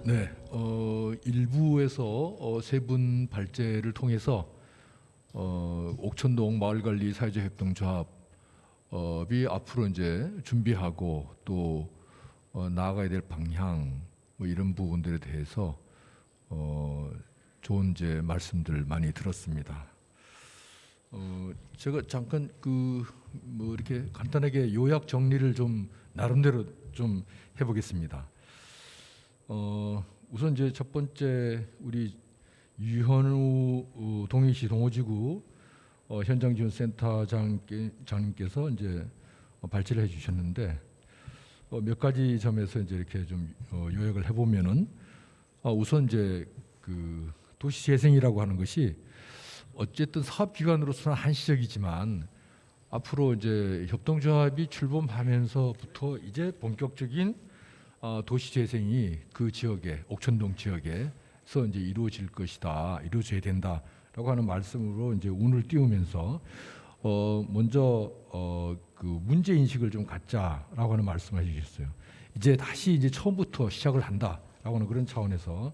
네, 일부에서 세 분 발제를 통해서 옥천동 마을관리 사회적 협동조합이 앞으로 이제 준비하고 또 나아가야 될 방향 뭐 이런 부분들에 대해서 좋은 이제 말씀들 많이 들었습니다. 제가 잠깐 그 뭐 이렇게 간단하게 요약 정리를 좀 나름대로 좀 해보겠습니다. 우선 이제 첫 번째 우리 유현우 동해시 동호지구 현장지원센터장님께서 이제 발제를 해주셨는데 몇 가지 점에서 이제 이렇게 좀 요약을 해보면은 우선 이제 그 도시재생이라고 하는 것이 어쨌든 사업기관으로서는 한시적이지만 앞으로 이제 협동조합이 출범하면서부터 이제 본격적인 도시 재생이 그 지역에 옥천동 지역에서 이제 이루어질 것이다, 이루어져야 된다라고 하는 말씀으로 이제 운을 띄우면서 먼저 그 문제 인식을 좀 갖자라고 하는 말씀을 해주셨어요. 이제 다시 이제 처음부터 시작을 한다라고 하는 그런 차원에서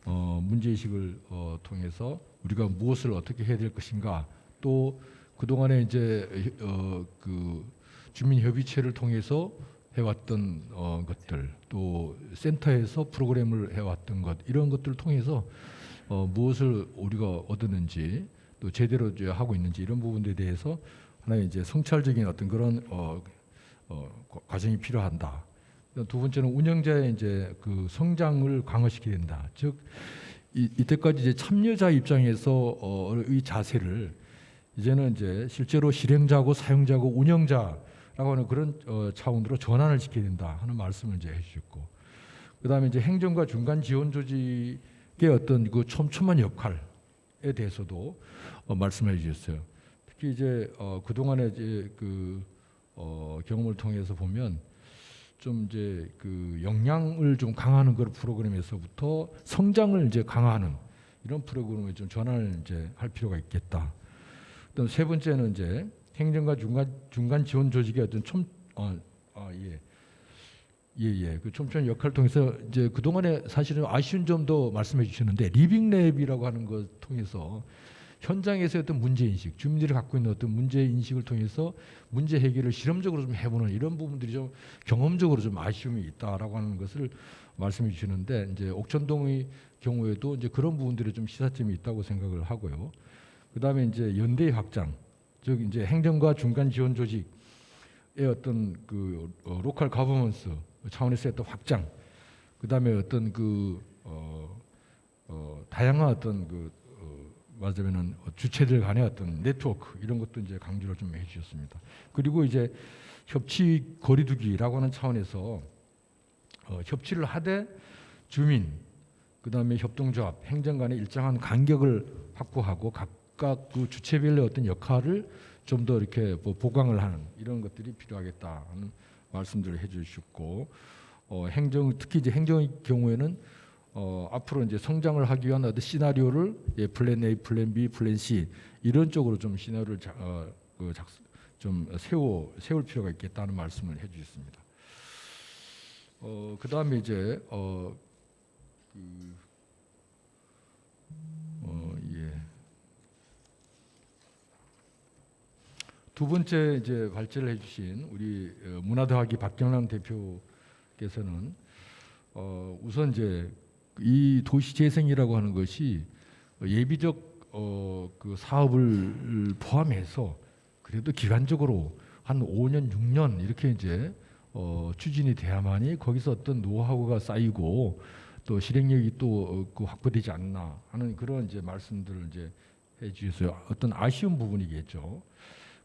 문제 인식을 통해서 우리가 무엇을 어떻게 해야 될 것인가, 또 그 동안에 이제 그 주민협의체를 통해서 해왔던 것들, 또 센터에서 프로그램을 해왔던 것, 이런 것들을 통해서 무엇을 우리가 얻었는지, 또 제대로 이제 하고 있는지, 이런 부분들에 대해서 하나의 이제 성찰적인 어떤 그런 과정이 필요한다. 두 번째는 운영자의 이제 그 성장을 강화시켜야 된다. 즉 이때까지 이제 참여자 입장에서 이 자세를 이제는 이제 실제로 실행자고 사용자고 운영자라고 하는 그런 차원으로 전환을 시켜야 된다 하는 말씀을 이제 해주셨고, 그다음에 이제 행정과 중간 지원 조직의 어떤 그 촘촘한 역할에 대해서도 말씀해 주셨어요. 특히 이제 그 동안에 이제 그 경험을 통해서 보면 좀 이제 그 역량을 좀 강화하는 그런 프로그램에서부터 성장을 이제 강화하는 이런 프로그램에 좀 전환을 이제 할 필요가 있겠다. 또 세 번째는 이제 행정과 중간 지원 조직의 어떤 그 촘촘한 역할을 통해서 이제 그 동안에 사실은 아쉬운 점도 말씀해 주셨는데, 리빙랩이라고 하는 것 통해서 현장에서 어떤 문제 인식, 주민들이 갖고 있는 어떤 문제 인식을 통해서 문제 해결을 실험적으로 좀 해보는 이런 부분들이 좀 경험적으로 좀 아쉬움이 있다라고 하는 것을 말씀해 주시는데, 이제 옥천동의 경우에도 이제 그런 부분들이 좀 시사점이 있다고 생각을 하고요. 그다음에 이제 연대 확장, 즉 이제 행정과 중간 지원 조직의 어떤 그 로컬 가버넌스 차원에서 어떤 확장, 그다음에 어떤 그 다양한 어떤 그 말하자면은 주체들 간의 어떤 네트워크, 이런 것도 이제 강조를 좀 해주셨습니다. 그리고 이제 협치 거리두기라고 하는 차원에서 협치를 하되 주민, 그다음에 협동조합, 행정 간의 일정한 간격을 확보하고 각각 그 주체별의 어떤 역할을 좀 더 이렇게 보강을 하는 이런 것들이 필요하겠다 하는 말씀들을 해주셨고, 행정, 특히 이제 행정의 경우에는 앞으로 이제 성장을 하기 위한 어떤 시나리오를 플랜 A, 플랜 B, 플랜 C 이런 쪽으로 좀 시나리오를 좀 세울 필요가 있겠다는 말씀을 해주셨습니다. 그다음에 이제 두 번째 이제 발제를 해주신 우리 문화더하기 박경남 대표께서는 우선 이제 이 도시 재생이라고 하는 것이 예비적 그 사업을 포함해서 그래도 기간적으로 한 5년, 6년 이렇게 이제 추진이 돼야만이 거기서 어떤 노하우가 쌓이고 또 실행력이 또 그 확보되지 않나 하는 그런 이제 말씀들을 이제 해주셨어요. 어떤 아쉬운 부분이겠죠.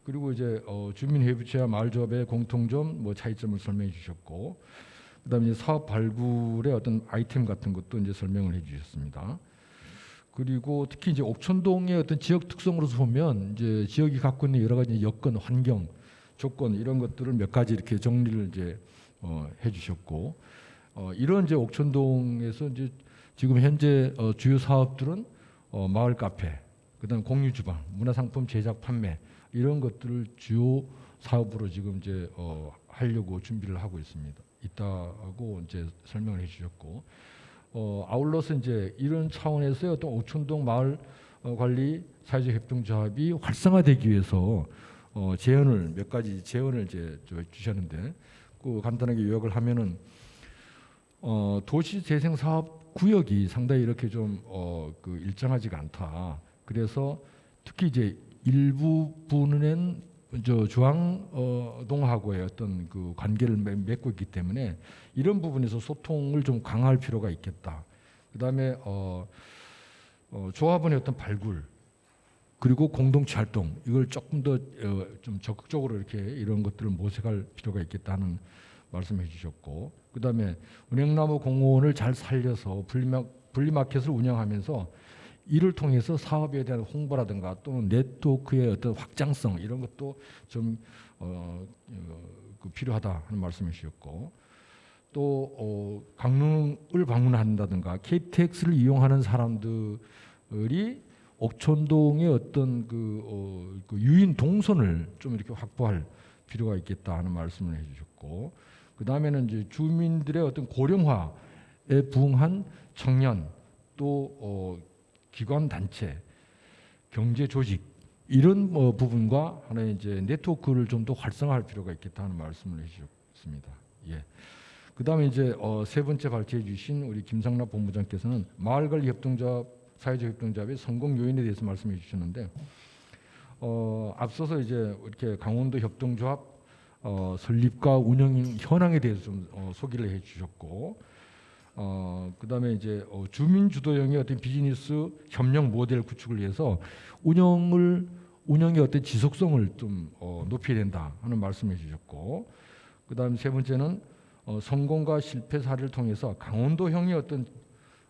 그리고 이제 주민회의체와 마을조합의 공통점, 뭐 차이점을 설명해 주셨고, 그다음에 이제 사업 발굴의 어떤 아이템 같은 것도 이제 설명을 해주셨습니다. 그리고 특히 이제 옥천동의 어떤 지역 특성으로서 보면 이제 지역이 갖고 있는 여러 가지 여건, 환경, 조건 이런 것들을 몇 가지 이렇게 정리를 이제 해주셨고, 이런 이제 옥천동에서 이제 지금 현재 주요 사업들은 마을 카페, 그다음 공유 주방, 문화상품 제작 판매 이런 것들을 주요 사업으로 지금 이제 하려고 준비를 하고 있다고 이제 설명을 해주셨고, 아울러서 이제 이런 차원에서의 어떤 오촌동 마을 관리 사회적 협동조합이 활성화되기 위해서 제언을 몇 가지 제언을 이제 주셨는데 그 간단하게 요약을 하면은 도시 재생 사업 구역이 상당히 이렇게 좀 그 일정하지가 않다. 그래서 특히 이제 일부분은 중앙동하고의 어떤 그 관계를 맺고 있기 때문에 이런 부분에서 소통을 좀 강화할 필요가 있겠다. 그다음에 조합원의 어떤 발굴 그리고 공동체 활동 이걸 조금 더 좀 적극적으로 이렇게 이런 것들을 모색할 필요가 있겠다는 말씀해 주셨고 그다음에 은행나무 공원을 잘 살려서 분리마켓을 운영하면서 이를 통해서 사업에 대한 홍보라든가 또는 네트워크의 어떤 확장성 이런 것도 좀 그 필요하다 하는 말씀해 주셨고 또 강릉을 방문한다든가 KTX를 이용하는 사람들이 옥천동의 어떤 그 유인 동선을 좀 이렇게 확보할 필요가 있겠다 하는 말씀을 해주셨고 그 다음에는 이제 주민들의 어떤 고령화에 부응한 청년 또 기관 단체, 경제 조직 이런 부분과 하나의 이제 네트워크를 좀 더 활성화할 필요가 있겠다 하는 말씀을 해주셨습니다. 예. 그다음에 이제 세 번째 발제해 주신 우리 김상락 본부장께서는 마을관리 협동조합, 사회적 협동조합의 성공 요인에 대해서 말씀해 주셨는데 앞서서 이제 이렇게 강원도 협동조합 설립과 운영 현황에 대해서 좀 소개를 해주셨고 그다음에 이제 주민 주도형의 어떤 비즈니스 협력 모델 구축을 위해서 운영의 어떤 지속성을 좀 높여야 된다 하는 말씀해 주셨고 그다음 세 번째는 성공과 실패 사례를 통해서 강원도형의 어떤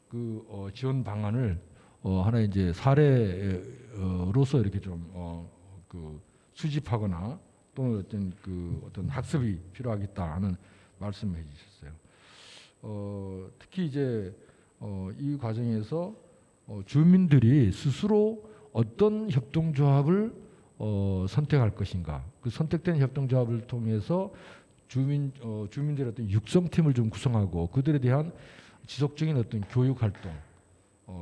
그 지원 방안을 하나의 이제 사례로서 이렇게 좀 그 수집하거나 또는 어떤 학습이 필요하겠다 하는 말씀을 해주셨어요. 특히 이제 이 과정에서 주민들이 스스로 어떤 협동조합을 선택할 것인가, 그 선택된 협동조합을 통해서 주민들의 어떤 육성팀을 좀 구성하고 그들에 대한 지속적인 어떤 교육 활동,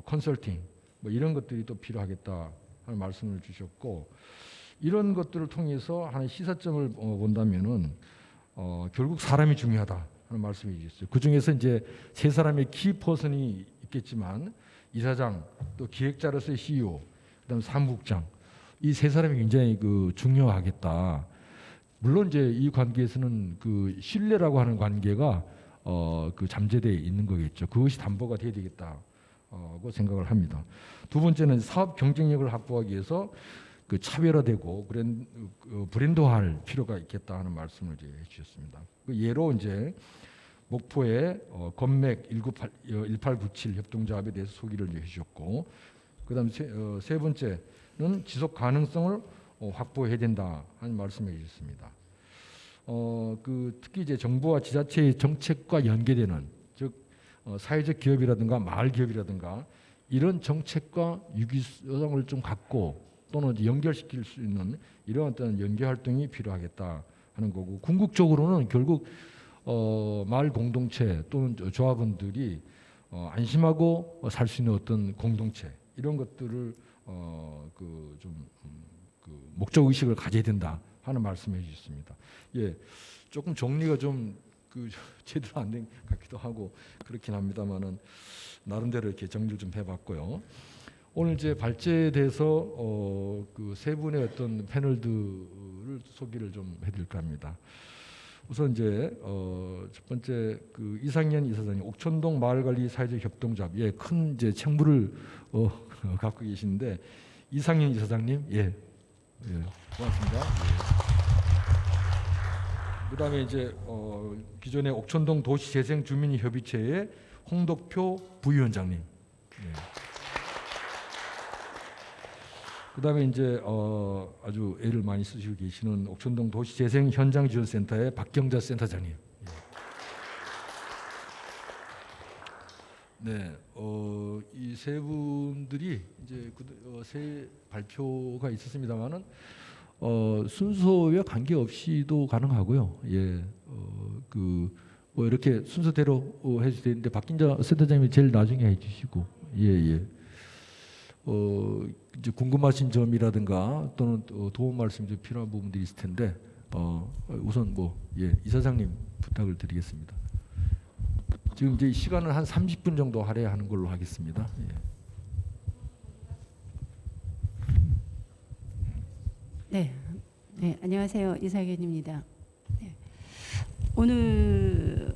컨설팅 뭐 이런 것들이 또 필요하겠다 하는 말씀을 주셨고 이런 것들을 통해서 하나의 시사점을 본다면은 결국 사람이 중요하다 하는 말씀이 주셨어요. 그 중에서 이제 세 사람의 키 퍼슨이 있겠지만 이사장 또 기획자로서의 CEO, 그다음 사무국장 이 세 사람이 굉장히 그 중요하겠다. 물론 이제 이 관계에서는 그 신뢰라고 하는 관계가 그 잠재되어 있는 거겠죠. 그것이 담보가 돼야 되겠다고 생각을 합니다. 두 번째는 사업 경쟁력을 확보하기 위해서 그 차별화되고 브랜드화할 필요가 있겠다 하는 말씀을 이제 해주셨습니다. 그 예로 이제 목포의 건맥 1897 협동조합에 대해서 소개를 해주셨고, 그다음 세 번째는 지속 가능성을 확보해야 된다 하는 말씀을 해주셨습니다. 특히 이제 정부와 지자체의 정책과 연계되는 즉 사회적 기업이라든가 마을 기업이라든가 이런 정책과 유기성을 좀 갖고 또는 연결시킬 수 있는 이런 어떤 연계 활동이 필요하겠다 하는 거고 궁극적으로는 결국 마을 공동체 또는 조합원들이 안심하고 살 수 있는 어떤 공동체 이런 것들을 목적 의식을 가져야 된다 하는 말씀해 주셨습니다. 예, 조금 정리가 좀 제대로 안 된 것 같기도 하고 그렇긴 합니다만은 나름대로 이렇게 정리를 좀 해봤고요. 오늘 이제 발제에 대해서 그 세 분의 어떤 패널들을 소개를 좀 해드릴까 합니다. 우선 이제 첫 번째 그 이상현 이사장님 옥천동 마을관리 사회적 협동조합 큰 이제 책무를 갖고 계시는데 이상현 이사장님 고맙습니다. 그다음에 이제 기존의 옥천동 도시재생주민협의체의 홍덕표 부위원장님. 그다음에 이제 아주 애를 많이 쓰시고 계시는 옥천동 도시재생 현장지원센터의 박경자 센터장님. 네, 이 세 분들이 이제 새 발표가 있었습니다만은 순서와 관계없이도 가능하고요. 예, 뭐 이렇게 순서대로 해주셔야 되는데 박진자 센터장님이 제일 나중에 해주시고 예. 이제 궁금하신 점이라든가 또는 도움 말씀이 좀 필요한 부분들이 있을 텐데 우선 이사장님 부탁을 드리겠습니다. 지금 이제 시간을 한 30분 정도 할애하는 걸로 하겠습니다. 예. 네, 안녕하세요. 이사견입니다. 네. 오늘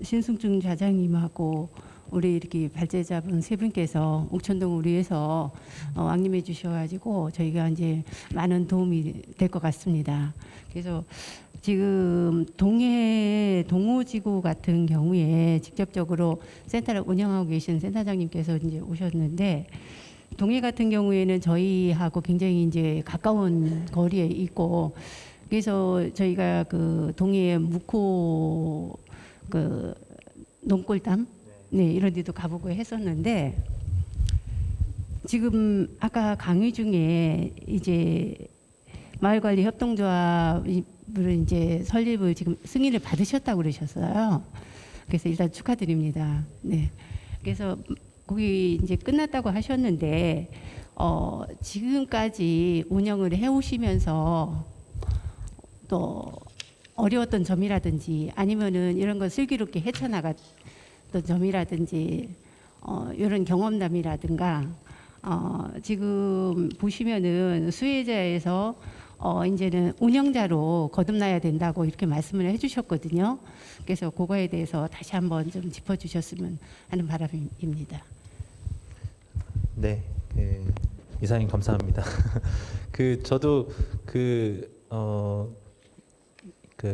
신승중 좌장님하고 우리 이렇게 발제자분 세 분께서 옥천동을 위해서 왕림해 주셔가지고 저희가 이제 많은 도움이 될 것 같습니다. 그래서 지금 동호지구 같은 경우에 직접적으로 센터를 운영하고 계신 센터장님께서 이제 오셨는데, 동해 같은 경우에는 저희하고 굉장히 이제 가까운 거리에 있고, 그래서 저희가 그 동해 묵호 그 농골담 이런 데도 가보고 했었는데, 지금 아까 강의 중에 이제 마을관리 협동조합을 이제 설립을 지금 승인을 받으셨다고 그러셨어요. 그래서 일단 축하드립니다. 네. 그래서 거기 이제 끝났다고 하셨는데 지금까지 운영을 해오시면서 또 어려웠던 점이라든지 아니면은 이런 거 슬기롭게 헤쳐나갔던 점이라든지 이런 경험담이라든가 지금 보시면은 수혜자에서 이제는 운영자로 거듭나야 된다고 이렇게 말씀을 해주셨거든요. 그래서 그거에 대해서 다시 한번 좀 짚어주셨으면 하는 바람입니다. 네, 이사님 감사합니다. 저도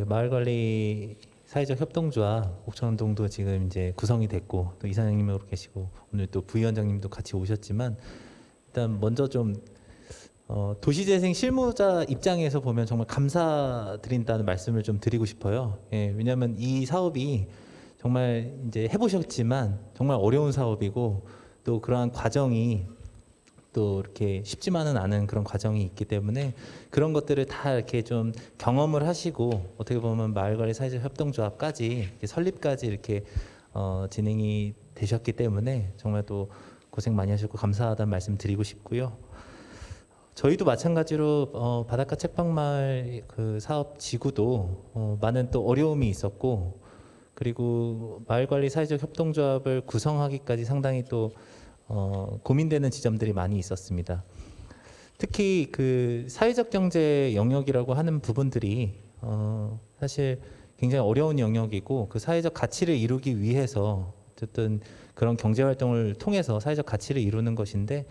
마을관리 사회적 협동조합 옥천동도 지금 이제 구성이 됐고, 또 이사장님으로 계시고 오늘 또 부위원장님도 같이 오셨지만, 일단 먼저 좀 도시재생 실무자 입장에서 보면 정말 감사드린다는 말씀을 좀 드리고 싶어요. 예, 왜냐하면 이 사업이 정말 이제 해보셨지만 정말 어려운 사업이고, 또 그러한 과정이 또 이렇게 쉽지만은 않은 그런 과정이 있기 때문에 그런 것들을 다 이렇게 좀 경험을 하시고, 어떻게 보면 마을관리 사회적 협동조합까지 이렇게 설립까지 이렇게 진행이 되셨기 때문에 정말 또 고생 많이 하셨고 감사하다는 말씀 드리고 싶고요. 저희도 마찬가지로 바닷가 책방마을 그 사업 지구도 많은 또 어려움이 있었고, 그리고 마을관리 사회적 협동조합을 구성하기까지 상당히 또 고민되는 지점들이 많이 있었습니다. 특히 그 사회적 경제 영역이라고 하는 부분들이 사실 굉장히 어려운 영역이고, 그 사회적 가치를 이루기 위해서 어쨌든 그런 경제 활동을 통해서 사회적 가치를 이루는 것인데,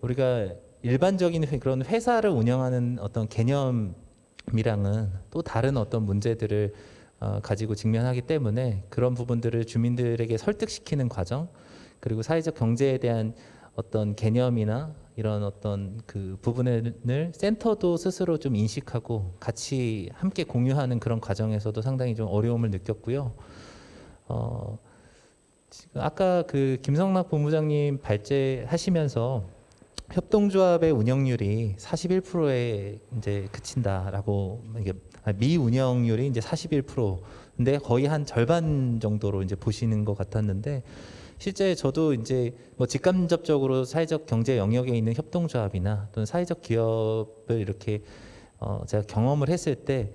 우리가 일반적인 그런 회사를 운영하는 어떤 개념이랑은 또 다른 어떤 문제들을 가지고 직면하기 때문에 그런 부분들을 주민들에게 설득시키는 과정, 그리고 사회적 경제에 대한 어떤 개념이나 이런 어떤 그 부분을 센터도 스스로 좀 인식하고 같이 함께 공유하는 그런 과정에서도 상당히 좀 어려움을 느꼈고요. 아까 그 김성락 본부장님 발제하시면서 협동조합의 운영률이 41%에 이제 그친다라고, 이게 미운영률이 이제 41%인데 거의 한 절반 정도로 이제 보시는 것 같았는데, 실제 저도 이제 뭐 직간접적으로 사회적 경제 영역에 있는 협동조합이나 또는 사회적 기업을 이렇게 제가 경험을 했을 때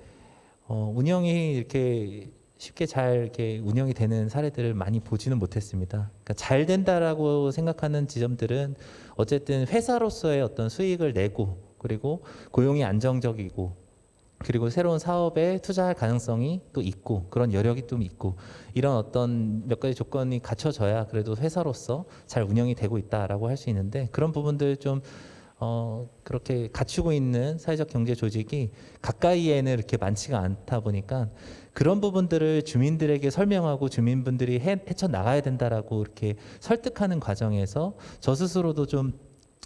운영이 이렇게 쉽게 잘 이렇게 운영이 되는 사례들을 많이 보지는 못했습니다. 그러니까 잘 된다라고 생각하는 지점들은 어쨌든 회사로서의 어떤 수익을 내고, 그리고 고용이 안정적이고, 그리고 새로운 사업에 투자할 가능성이 또 있고, 그런 여력이 좀 있고, 이런 어떤 몇 가지 조건이 갖춰져야 그래도 회사로서 잘 운영이 되고 있다라고 할 수 있는데, 그런 부분들 좀 그렇게 갖추고 있는 사회적 경제 조직이 가까이에는 이렇게 많지가 않다 보니까 그런 부분들을 주민들에게 설명하고 주민분들이 헤쳐 나가야 된다라고 이렇게 설득하는 과정에서 저 스스로도 좀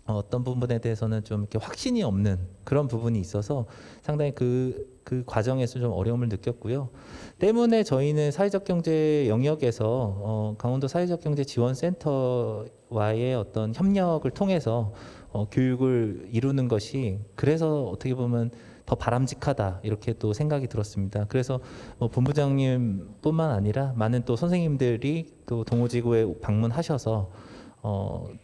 어떤 부분에 대해서는 좀 이렇게 확신이 없는 그런 부분이 있어서 상당히 그 과정에서 좀 어려움을 느꼈고요. 때문에 저희는 사회적 경제 영역에서 강원도 사회적 경제 지원센터와의 어떤 협력을 통해서 교육을 이루는 것이, 그래서 어떻게 보면 더 바람직하다 이렇게 또 생각이 들었습니다. 그래서 뭐 본부장님뿐만 아니라 많은 또 선생님들이 또 동호지구에 방문하셔서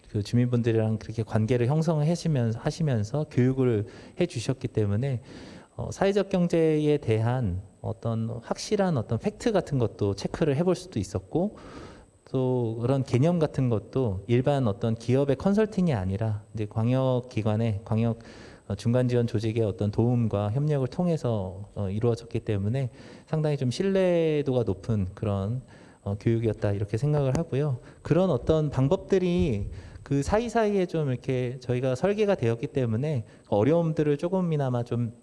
그 주민분들이랑 그렇게 관계를 형성하시면서 교육을 해주셨기 때문에 사회적 경제에 대한 어떤 확실한 어떤 팩트 같은 것도 체크를 해볼 수도 있었고 또 그런 개념 같은 것도 일반 어떤 기업의 컨설팅이 아니라 이제 광역기관의 광역 중간 지원 조직의 어떤 도움과 협력을 통해서 이루어졌기 때문에 상당히 좀 신뢰도가 높은 그런 교육이었다 이렇게 생각을 하고요. 그런 어떤 방법들이 그 사이사이에 좀 이렇게 저희가 설계가 되었기 때문에 어려움들을 조금이나마 좀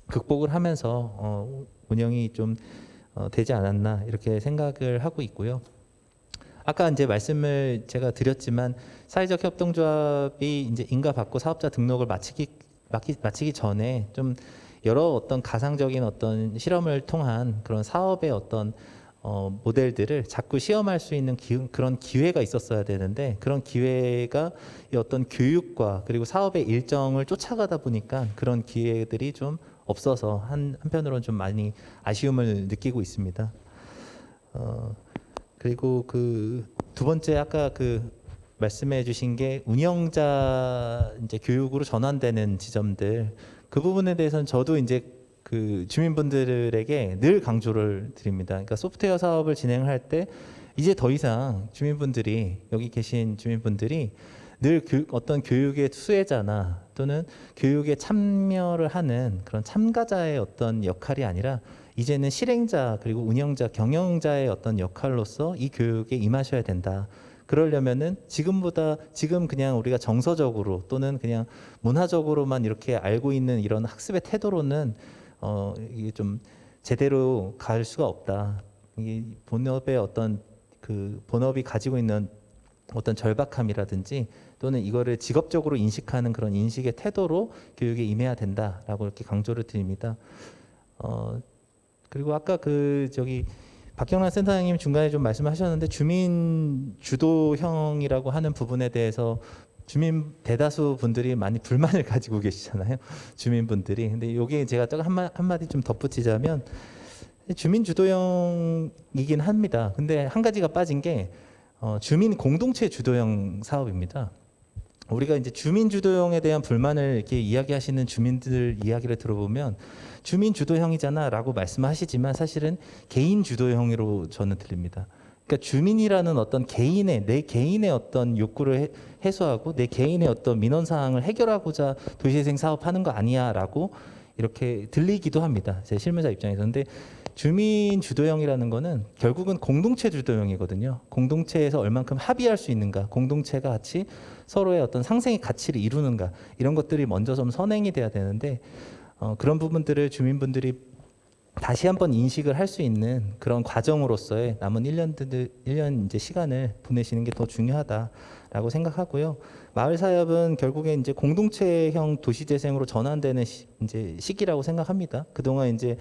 극복을 하면서 운영이 좀 되지 않았나 이렇게 생각을 하고 있고요. 아까 이제 말씀을 제가 드렸지만 사회적 협동조합이 이제 인가받고 사업자 등록을 마치기 전에 좀 여러 어떤 가상적인 어떤 실험을 통한 그런 사업의 어떤 모델들을 자꾸 시험할 수 있는 그런 기회가 있었어야 되는데 그런 기회가 이 어떤 교육과 그리고 사업의 일정을 쫓아가다 보니까 그런 기회들이 좀 없어서 한편으로는 좀 많이 아쉬움을 느끼고 있습니다. 그리고 그 두 번째 아까 그 말씀해 주신 게 운영자 이제 교육으로 전환되는 지점들 그 부분에 대해서는 저도 이제 그 주민분들에게 늘 강조를 드립니다. 그러니까 소프트웨어 사업을 진행할 때 이제 더 이상 주민분들이 여기 계신 주민분들이 늘 어떤 교육의 수혜자나 또는 교육에 참여를 하는 그런 참가자의 어떤 역할이 아니라 이제는 실행자 그리고 운영자 경영자의 어떤 역할로서 이 교육에 임하셔야 된다. 그러려면은 지금 그냥 우리가 정서적으로 또는 그냥 문화적으로만 이렇게 알고 있는 이런 학습의 태도로는 이게 좀 제대로 갈 수가 없다. 이게 본업의 어떤 그 본업이 가지고 있는 어떤 절박함이라든지 또는 이거를 직업적으로 인식하는 그런 인식의 태도로 교육에 임해야 된다라고 이렇게 강조를 드립니다. 그리고 아까 그 저기 박경란 센터장님 중간에 좀 말씀하셨는데 주민 주도형이라고 하는 부분에 대해서 주민 대다수 분들이 많이 불만을 가지고 계시잖아요. 주민분들이. 근데 여기 제가 또 한마디 좀 덧붙이자면 주민 주도형이긴 합니다. 근데 한 가지가 빠진 게 주민 공동체 주도형 사업입니다. 우리가 이제 주민 주도형에 대한 불만을 이렇게 이야기하시는 주민들 이야기를 들어보면 주민 주도형이잖아라고 말씀하시지만 사실은 개인 주도형으로 저는 들립니다. 그러니까 주민이라는 어떤 내 개인의 어떤 욕구를 해소하고 내 개인의 어떤 민원 사항을 해결하고자 도시재생 사업하는 거 아니야라고 이렇게 들리기도 합니다. 제 실무자 입장에서. 근데 주민 주도형이라는 거는 결국은 공동체 주도형이거든요. 공동체에서 얼만큼 합의할 수 있는가, 공동체가 같이 서로의 어떤 상생의 가치를 이루는가 이런 것들이 먼저 좀 선행이 돼야 되는데 그런 부분들을 주민분들이 다시 한번 인식을 할 수 있는 그런 과정으로서의 남은 1년 이제 시간을 보내시는 게 더 중요하다라고 생각하고요. 마을 사업은 결국에 이제 공동체형 도시 재생으로 전환되는 이제 시기라고 생각합니다. 그동안 이제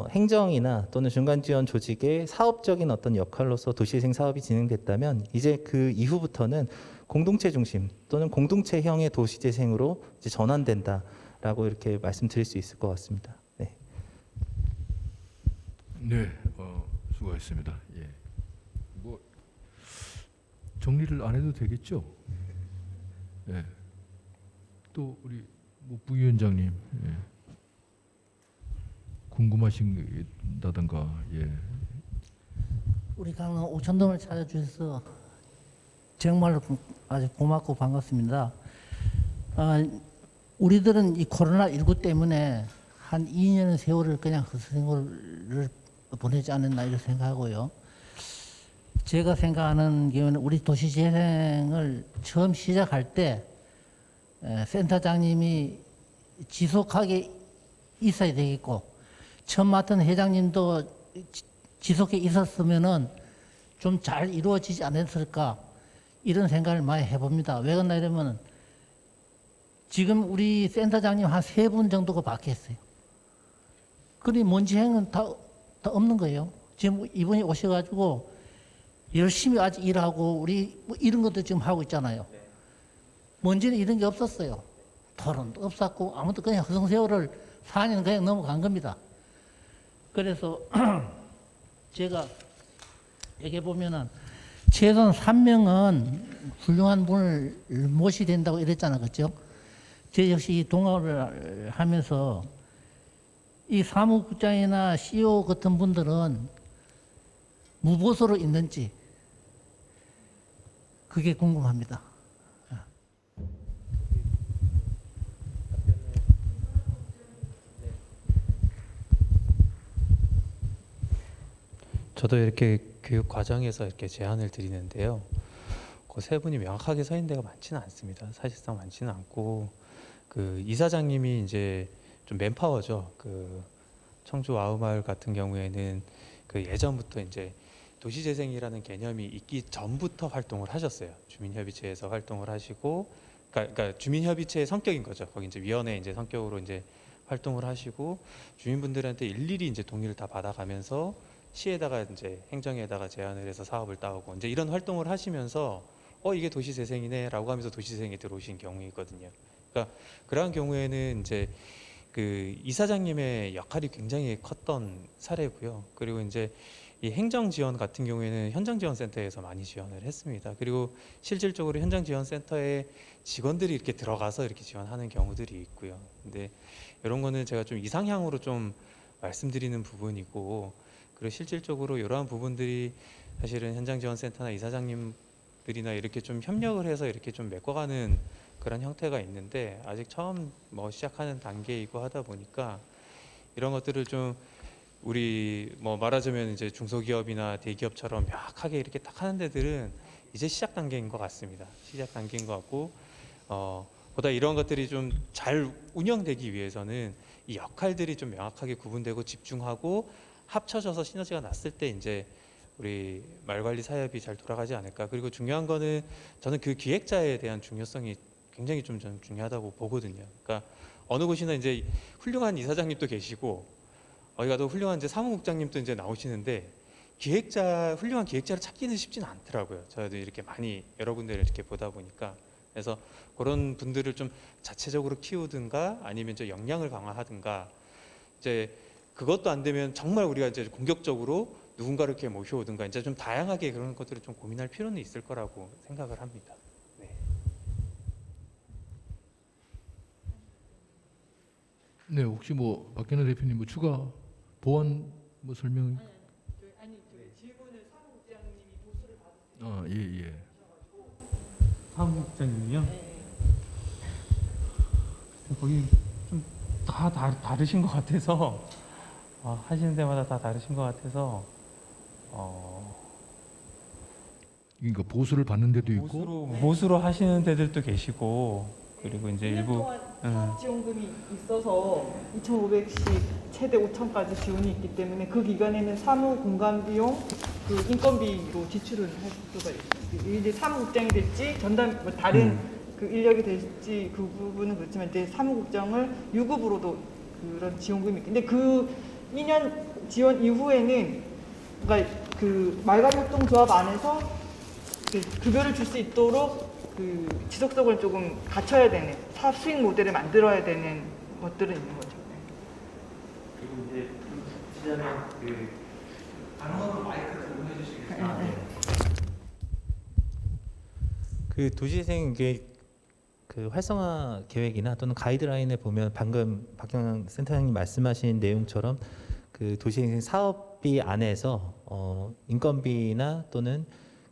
행정이나 또는 중간 지원 조직의 사업적인 어떤 역할로서 도시재생 사업이 진행됐다면 이제 그 이후부터는 공동체 중심 또는 공동체형의 도시재생으로 이제 전환된다라고 이렇게 말씀드릴 수 있을 것 같습니다. 네. 네, 수고하셨습니다. 예. 뭐 정리를 안 해도 되겠죠? 예. 또 우리 뭐 부위원장님 예. 궁금하신다든가 예. 우리 강릉 오천동을 찾아주셔서 정말로 아주 고맙고 반갑습니다. 우리들은 이 코로나19 때문에 한 2년의 세월을 그냥 헛생활을 보내지 않았나 이렇게 생각하고요. 제가 생각하는 경우는 우리 도시재생을 처음 시작할 때 센터장님이 지속하게 있어야 되겠고 처음 맡은 회장님도 지속해 있었으면은 좀 잘 이루어지지 않았을까 이런 생각을 많이 해봅니다. 왜 그러나 이러면 지금 우리 센터장님 한 3분 정도가 바뀌었어요. 그러니 먼지행은 다 없는 거예요. 지금 이분이 오셔가지고 열심히 아직 일하고 우리 뭐 이런 것도 지금 하고 있잖아요. 먼지는 이런 게 없었어요. 토론도 없었고 아무도 그냥 허송세월을 4년 그냥 넘어간 겁니다. 그래서 제가 여기 보면은 최소한 3명은 훌륭한 분을 모셔야 된다고 이랬잖아요. 그렇죠? 저 역시 동업을 하면서 이 사무국장이나 CEO 같은 분들은 무보수로 있는지 그게 궁금합니다. 저도 이렇게 교육 과정에서 이렇게 제안을 드리는데요. 그 세 분이 명확하게 서 있는 데가 많지는 않습니다. 사실상 많지는 않고 그 이사장님이 이제 좀 맨파워죠. 그 청주 아우마을 같은 경우에는 그 예전부터 이제 도시재생이라는 개념이 있기 전부터 활동을 하셨어요. 주민협의체에서 활동을 하시고, 그러니까 주민협의체의 성격인 거죠. 거기 이제 위원회 이제 성격으로 이제 활동을 하시고 주민분들한테 일일이 이제 동의를 다 받아가면서 시에다가 이제 행정에다가 제안을 해서 사업을 따오고 이제 이런 활동을 하시면서 이게 도시재생이네라고 하면서 도시재생에 들어오신 경우이거든요. 그러니까 그러한 경우에는 이제 그 이사장님의 역할이 굉장히 컸던 사례고요. 그리고 이제 이 행정 지원 같은 경우에는 현장지원센터에서 많이 지원을 했습니다. 그리고 실질적으로 현장지원센터에 직원들이 이렇게 들어가서 이렇게 지원하는 경우들이 있고요. 근데 이런 거는 제가 좀 이상향으로 좀 말씀드리는 부분이고, 그리고 실질적으로 이러한 부분들이 사실은 현장지원센터나 이사장님들이나 이렇게 좀 협력을 해서 이렇게 좀 메꿔가는 그런 형태가 있는데 아직 처음 뭐 시작하는 단계이고 하다 보니까 이런 것들을 좀 우리 뭐 말하자면 이제 중소기업이나 대기업처럼 명확하게 이렇게 딱 하는 데들은 이제 시작 단계인 것 같습니다. 시작 단계인 것 같고 보다 이런 것들이 좀 잘 운영되기 위해서는 이 역할들이 좀 명확하게 구분되고 집중하고 합쳐져서 시너지가 났을 때 이제 우리 말관리 사업이 잘 돌아가지 않을까. 그리고 중요한 거는 저는 그 기획자에 대한 중요성이 굉장히 좀 저는 중요하다고 보거든요. 그러니까 어느 곳이나 이제 훌륭한 이사장님도 계시고 어디 가도 훌륭한 이제 사무국장님도 이제 나오시는데 훌륭한 기획자를 찾기는 쉽지는 않더라고요. 저도 이렇게 많이 여러 군데를 이렇게 보다 보니까. 그래서 그런 분들을 좀 자체적으로 키우든가 아니면 좀 역량을 강화하든가, 이제 그것도 안 되면 정말 우리가 이제 공격적으로 누군가를 이렇게 모셔오든가 이제 좀 다양하게 그런 것들을 좀 고민할 필요는 있을 거라고 생각을 합니다. 네. 네, 혹시 뭐 박현우 대표님 뭐 추가 보완 뭐 설명? 아니 질문을 사무국장님이 보수를 받으세요. 예, 예. 사무국장님이요? 거기 좀 다 다르신 것 같아서 하시는 데마다 다 다르신 것 같아서 그러니까 보수를 받는 데도 있고 모수로 하시는 데들도 계시고, 그리고 이제 1년 일부 동안 사업지원금이 있어서 2,500씩 최대 5,000까지 지원이 있기 때문에 그 기간에는 사무 공간 비용, 그 인건비로 지출을 할 수가 있어요. 이제 사무국장이 될지 전담 뭐 다른 그 인력이 될지 그 부분은 그렇지만 이제 사무국장을 유급으로도 그런 지원금이. 근데 그 2년 지원 이후에는 그러니까 그 말가리 협동조합 안에서 그 급여를 줄 수 있도록 그 지속성을 조금 갖춰야 되는 사업 수익 모델을 만들어야 되는 것들은 있는 거죠. 그리고 이제 주자면 그 방언으로 마이크를 이용해 주시겠어요? 그 도시재생 그 활성화 계획이나 또는 가이드라인에 보면 방금 박경영 센터장님 말씀하신 내용처럼 그 도시재생 사업비 안에서 인건비나 또는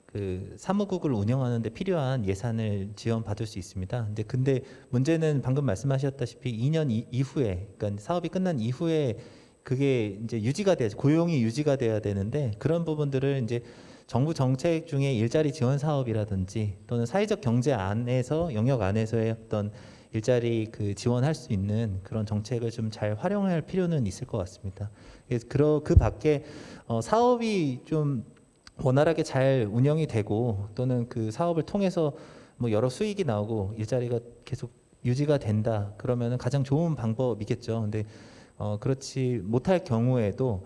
그 사무국을 운영하는 데 필요한 예산을 지원받을 수 있습니다. 근데 문제는 방금 말씀하셨다시피 2년 이후에, 그러니까 사업이 끝난 이후에 그게 이제 유지가 돼야, 고용이 유지가 돼야 되는데 그런 부분들을 이제 정부 정책 중에 일자리 지원 사업이라든지 또는 사회적 경제 안에서 영역 안에서의 어떤 일자리 그 지원할 수 있는 그런 정책을 좀 잘 활용할 필요는 있을 것 같습니다. 그 밖에 사업이 좀 원활하게 잘 운영이 되고 또는 그 사업을 통해서 뭐 여러 수익이 나오고 일자리가 계속 유지가 된다 그러면은 가장 좋은 방법이겠죠. 근데 그렇지 못할 경우에도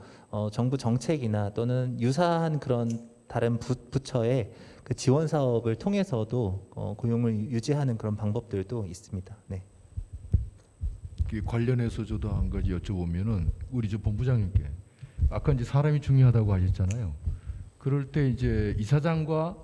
정부 정책이나 또는 유사한 그런 다른 부처의 그 지원 사업을 통해서도 고용을 유지하는 그런 방법들도 있습니다. 네. 그 관련해서 저도 한 가지 여쭤보면은 우리 저 본부장님께 아까 이제 사람이 중요하다고 하셨잖아요. 그럴 때 이제 이사장과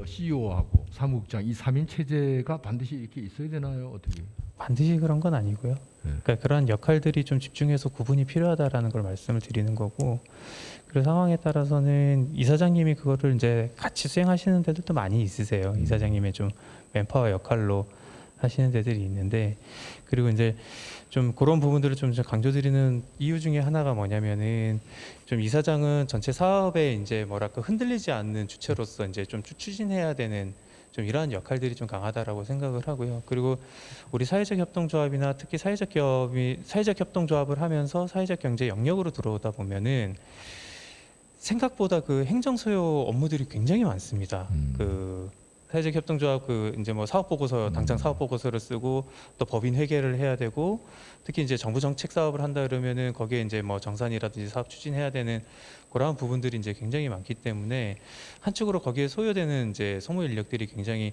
CEO하고 사무국장 이 3인 체제가 반드시 이렇게 있어야 되나요? 어떻게? 반드시 그런 건 아니고요. 네. 그러니까 그런 역할들이 좀 집중해서 구분이 필요하다라는 걸 말씀을 드리는 거고, 그 상황에 따라서는 이사장님이 그거를 이제 같이 수행하시는 데들도 많이 있으세요. 이사장님의 좀 맨파워 역할로 하시는 데들이 있는데, 그리고 이제 좀 그런 부분들을 좀 강조드리는 이유 중에 하나가 뭐냐면은 좀 이사장은 전체 사업에 이제 뭐랄까 흔들리지 않는 주체로서 이제 좀 추진해야 되는 좀 이러한 역할들이 좀 강하다라고 생각을 하고요. 그리고 우리 사회적 협동조합이나 특히 사회적 기업이 사회적 협동조합을 하면서 사회적 경제 영역으로 들어오다 보면은 생각보다 그 행정 소요 업무들이 굉장히 많습니다. 그 사회적 협동조합 그 이제 뭐 사업 보고서 당장 사업 보고서를 쓰고 또 법인 회계를 해야 되고, 특히 이제 정부 정책 사업을 한다 그러면은 거기에 이제 뭐 정산이라든지 사업 추진해야 되는 그러한 부분들이 이제 굉장히 많기 때문에 한쪽으로 거기에 소요되는 이제 소모 인력들이 굉장히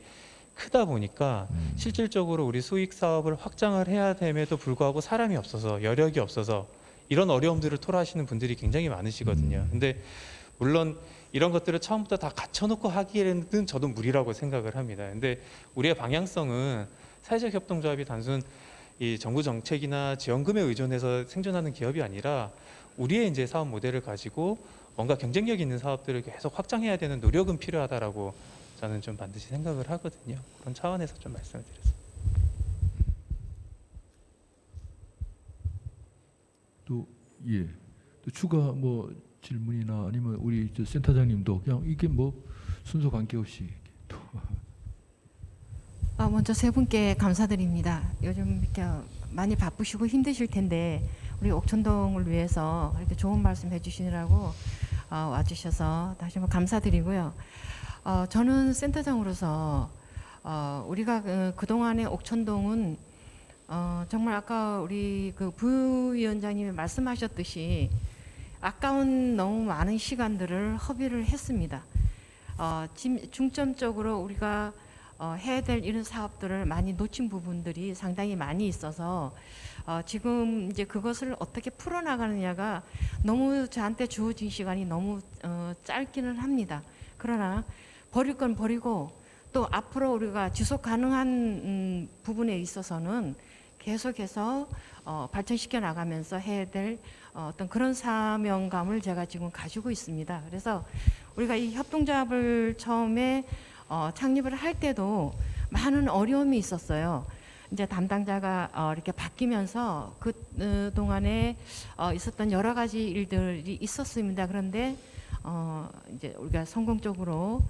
크다 보니까 실질적으로 우리 수익 사업을 확장을 해야 됨에도 불구하고 사람이 없어서 여력이 없어서 이런 어려움들을 토로하시는 분들이 굉장히 많으시거든요. 근데 물론 이런 것들을 처음부터 다 갖춰놓고 하기에는 저도 무리라고 생각을 합니다. 근데 우리의 방향성은 사회적 협동조합이 단순 이 정부 정책이나 지원금에 의존해서 생존하는 기업이 아니라 우리의 이제 사업 모델을 가지고 뭔가 경쟁력 있는 사업들을 계속 확장해야 되는 노력은 필요하다라고 저는 좀 반드시 생각을 하거든요. 그런 차원에서 좀 말씀을 드렸습니다. 또 예. 또 추가 뭐 질문이나 아니면 우리 저 센터장님도 그냥 이게 뭐 순서 관계없이 또 먼저 세 분께 감사드립니다. 요즘 이렇게 많이 바쁘시고 힘드실 텐데 우리 옥천동을 위해서 이렇게 좋은 말씀 해주시느라고 와주셔서 다시 한번 감사드리고요. 저는 센터장으로서 우리가 그동안의 옥천동은 정말 아까 우리 그 부위원장님이 말씀하셨듯이 아까운 너무 많은 시간들을 허비를 했습니다. 중점적으로 우리가 해야 될 이런 사업들을 많이 놓친 부분들이 상당히 많이 있어서 지금 이제 그것을 어떻게 풀어나가느냐가 너무 저한테 주어진 시간이 너무 짧기는 합니다. 그러나 버릴 건 버리고 또 앞으로 우리가 지속 가능한 부분에 있어서는 계속해서 발전시켜 나가면서 해야 될 어떤 그런 사명감을 제가 지금 가지고 있습니다. 그래서 우리가 이 협동조합을 처음에 창립을 할 때도 많은 어려움이 있었어요. 이제 담당자가 이렇게 바뀌면서 그 동안에 있었던 여러 가지 일들이 있었습니다. 그런데 이제 우리가 성공적으로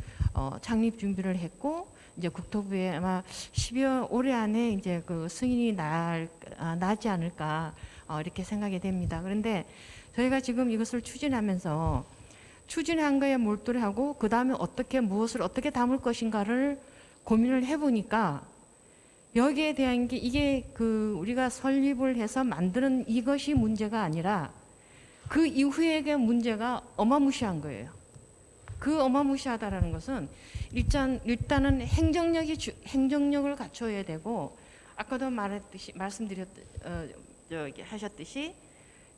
창립 준비를 했고 이제 국토부에 아마 12월 올해 안에 이제 그 승인이 나지 않을까 이렇게 생각이 됩니다. 그런데 저희가 지금 이것을 추진하면서 추진한 거에 몰두를 하고 그 다음에 무엇을 어떻게 담을 것인가를 고민을 해보니까 여기에 대한 게 이게 그 우리가 설립을 해서 만드는 이것이 문제가 아니라 그 이후의 문제가 어마무시한 거예요. 그 어마무시하다라는 것은 일단은 행정력을 갖춰야 되고 아까도 하셨듯이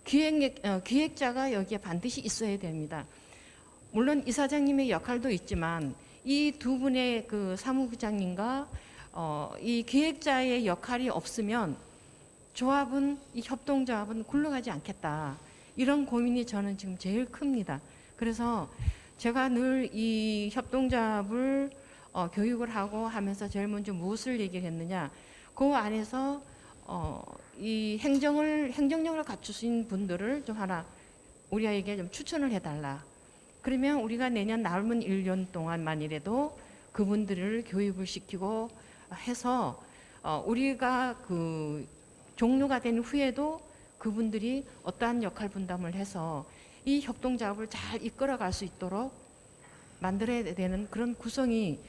기획자가 여기에 반드시 있어야 됩니다. 물론 이사장님의 역할도 있지만 이 두 분의 그 사무부장님과 이 기획자의 역할이 없으면 이 협동조합은 굴러가지 않겠다. 이런 고민이 저는 지금 제일 큽니다. 그래서 제가 늘 이 협동조합을 교육을 하고 하면서 제일 먼저 무엇을 얘기를 했느냐. 그 안에서 이 행정력을 갖추신 분들을 좀 하나 우리에게 좀 추천을 해달라. 그러면 우리가 내년 남은 1년 동안만이라도 그분들을 교육을 시키고 해서 우리가 그 종료가 된 후에도 그분들이 어떠한 역할 분담을 해서 이 협동조합을 잘 이끌어갈 수 있도록 만들어야 되는 그런 구성이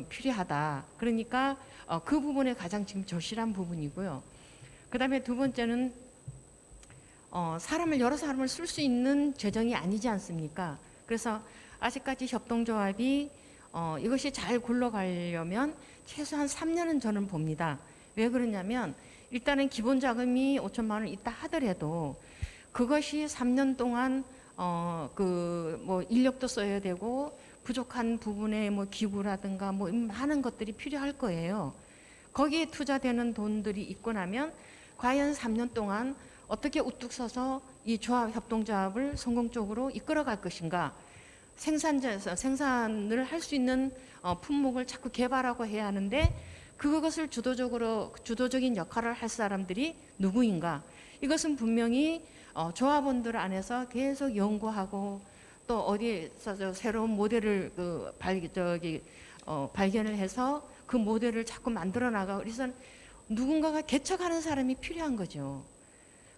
필요하다. 그러니까 그 부분에 가장 지금 절실한 부분이고요. 그 다음에 두 번째는 여러 사람을 쓸 수 있는 재정이 아니지 않습니까? 그래서 아직까지 협동조합이 이것이 잘 굴러가려면 최소한 3년은 저는 봅니다. 왜 그러냐면 일단은 기본 자금이 5천만 원 있다 하더라도 그것이 3년 동안 그 뭐 인력도 써야 되고 부족한 부분에 뭐 기구라든가 뭐 많은 것들이 필요할 거예요. 거기에 투자되는 돈들이 있고 나면 과연 3년 동안 어떻게 우뚝 서서 이 조합 협동조합을 성공적으로 이끌어갈 것인가? 생산을 할 수 있는 품목을 자꾸 개발하고 해야 하는데 그것을 주도적인 역할을 할 사람들이 누구인가? 이것은 분명히 조합원들 안에서 계속 연구하고 또 어디서 새로운 모델을 발견을 해서 그 모델을 자꾸 만들어 나가고 그래서 누군가가 개척하는 사람이 필요한 거죠.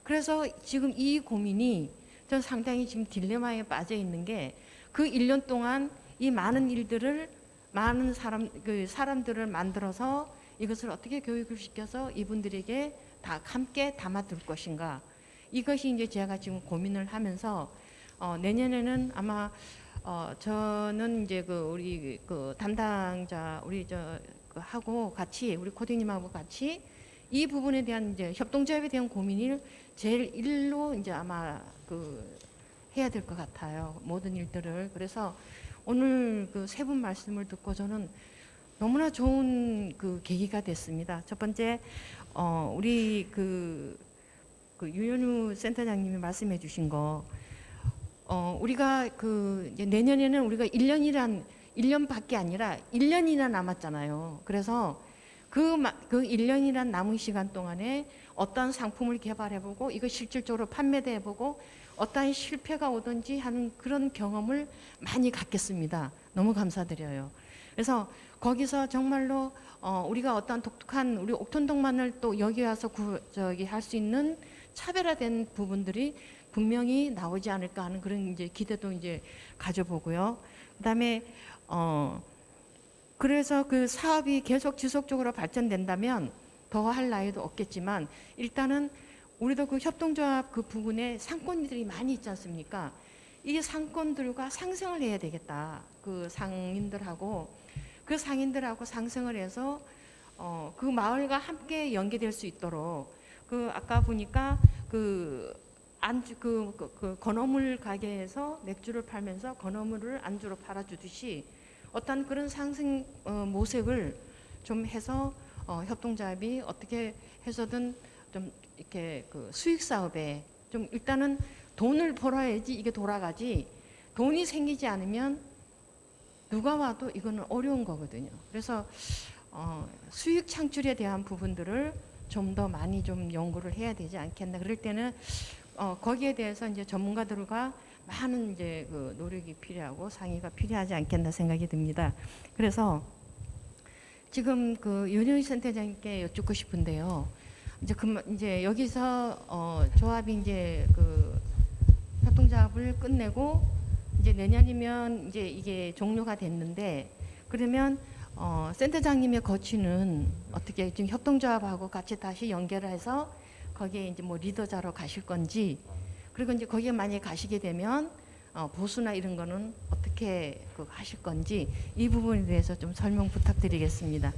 그래서 지금 이 고민이 전 상당히 지금 딜레마에 빠져 있는 게 그 1년 동안 이 많은 일들을 많은 사람들을 만들어서 이것을 어떻게 교육을 시켜서 이분들에게 다 함께 담아둘 것인가. 이것이 이제 제가 지금 고민을 하면서 내년에는 아마 저는 이제 우리 담당자 우리 하고 같이 우리 코디님하고 같이 이 부분에 대한 이제 협동조합에 대한 고민을 제일 일로 이제 아마 해야 될 것 같아요. 모든 일들을. 그래서 오늘 세 분 말씀을 듣고 저는 너무나 좋은 계기가 됐습니다. 첫 번째 우리 유현우 센터장님이 말씀해 주신 거 우리가 이제 내년에는 우리가 1년밖에 아니라 1년이나 남았잖아요. 그래서 그 1년이란 남은 시간 동안에 어떤 상품을 개발해보고 이거 실질적으로 판매도 해보고 어떠한 실패가 오든지 하는 그런 경험을 많이 갖겠습니다. 너무 감사드려요. 그래서 거기서 정말로 우리가 어떤 독특한 우리 옥톤동만을 또 여기 와서 할 수 있는 차별화된 부분들이 분명히 나오지 않을까 하는 그런 이제 기대도 이제 가져보고요. 그다음에 그래서 그 사업이 계속 지속적으로 발전된다면 더 할 나위도 없겠지만 일단은 우리도 그 협동조합 그 부분에 상권들이 많이 있지 않습니까? 이 상권들과 상생을 해야 되겠다. 그 상인들하고 상생을 해서 그 마을과 함께 연계될 수 있도록 아까 보니까 건어물 가게에서 맥주를 팔면서 건어물을 안주로 팔아주듯이 어떤 그런 상생 모색을 좀 해서 협동조합이 어떻게 해서든 좀 이렇게 수익 사업에 좀 일단은 돈을 벌어야지 이게 돌아가지 돈이 생기지 않으면 누가 와도 이거는 어려운 거거든요. 그래서 수익 창출에 대한 부분들을 좀 더 많이 좀 연구를 해야 되지 않겠나. 그럴 때는 거기에 대해서 이제 전문가들과 많은 이제 노력이 필요하고 상의가 필요하지 않겠나 생각이 듭니다. 그래서 지금 윤효희 센터장님께 여쭙고 싶은데요. 이제 여기서 조합이 이제 협동조합을 끝내고 이제 내년이면 이제 이게 종료가 됐는데 그러면 센터장님의 거취는 어떻게 지금 협동조합하고 같이 다시 연결을 해서 거기에 이제 뭐 리더자로 가실 건지 그리고 이제 거기에 만약에 가시게 되면 보수나 이런 거는 어떻게 하실 건지 이 부분에 대해서 좀 설명 부탁드리겠습니다.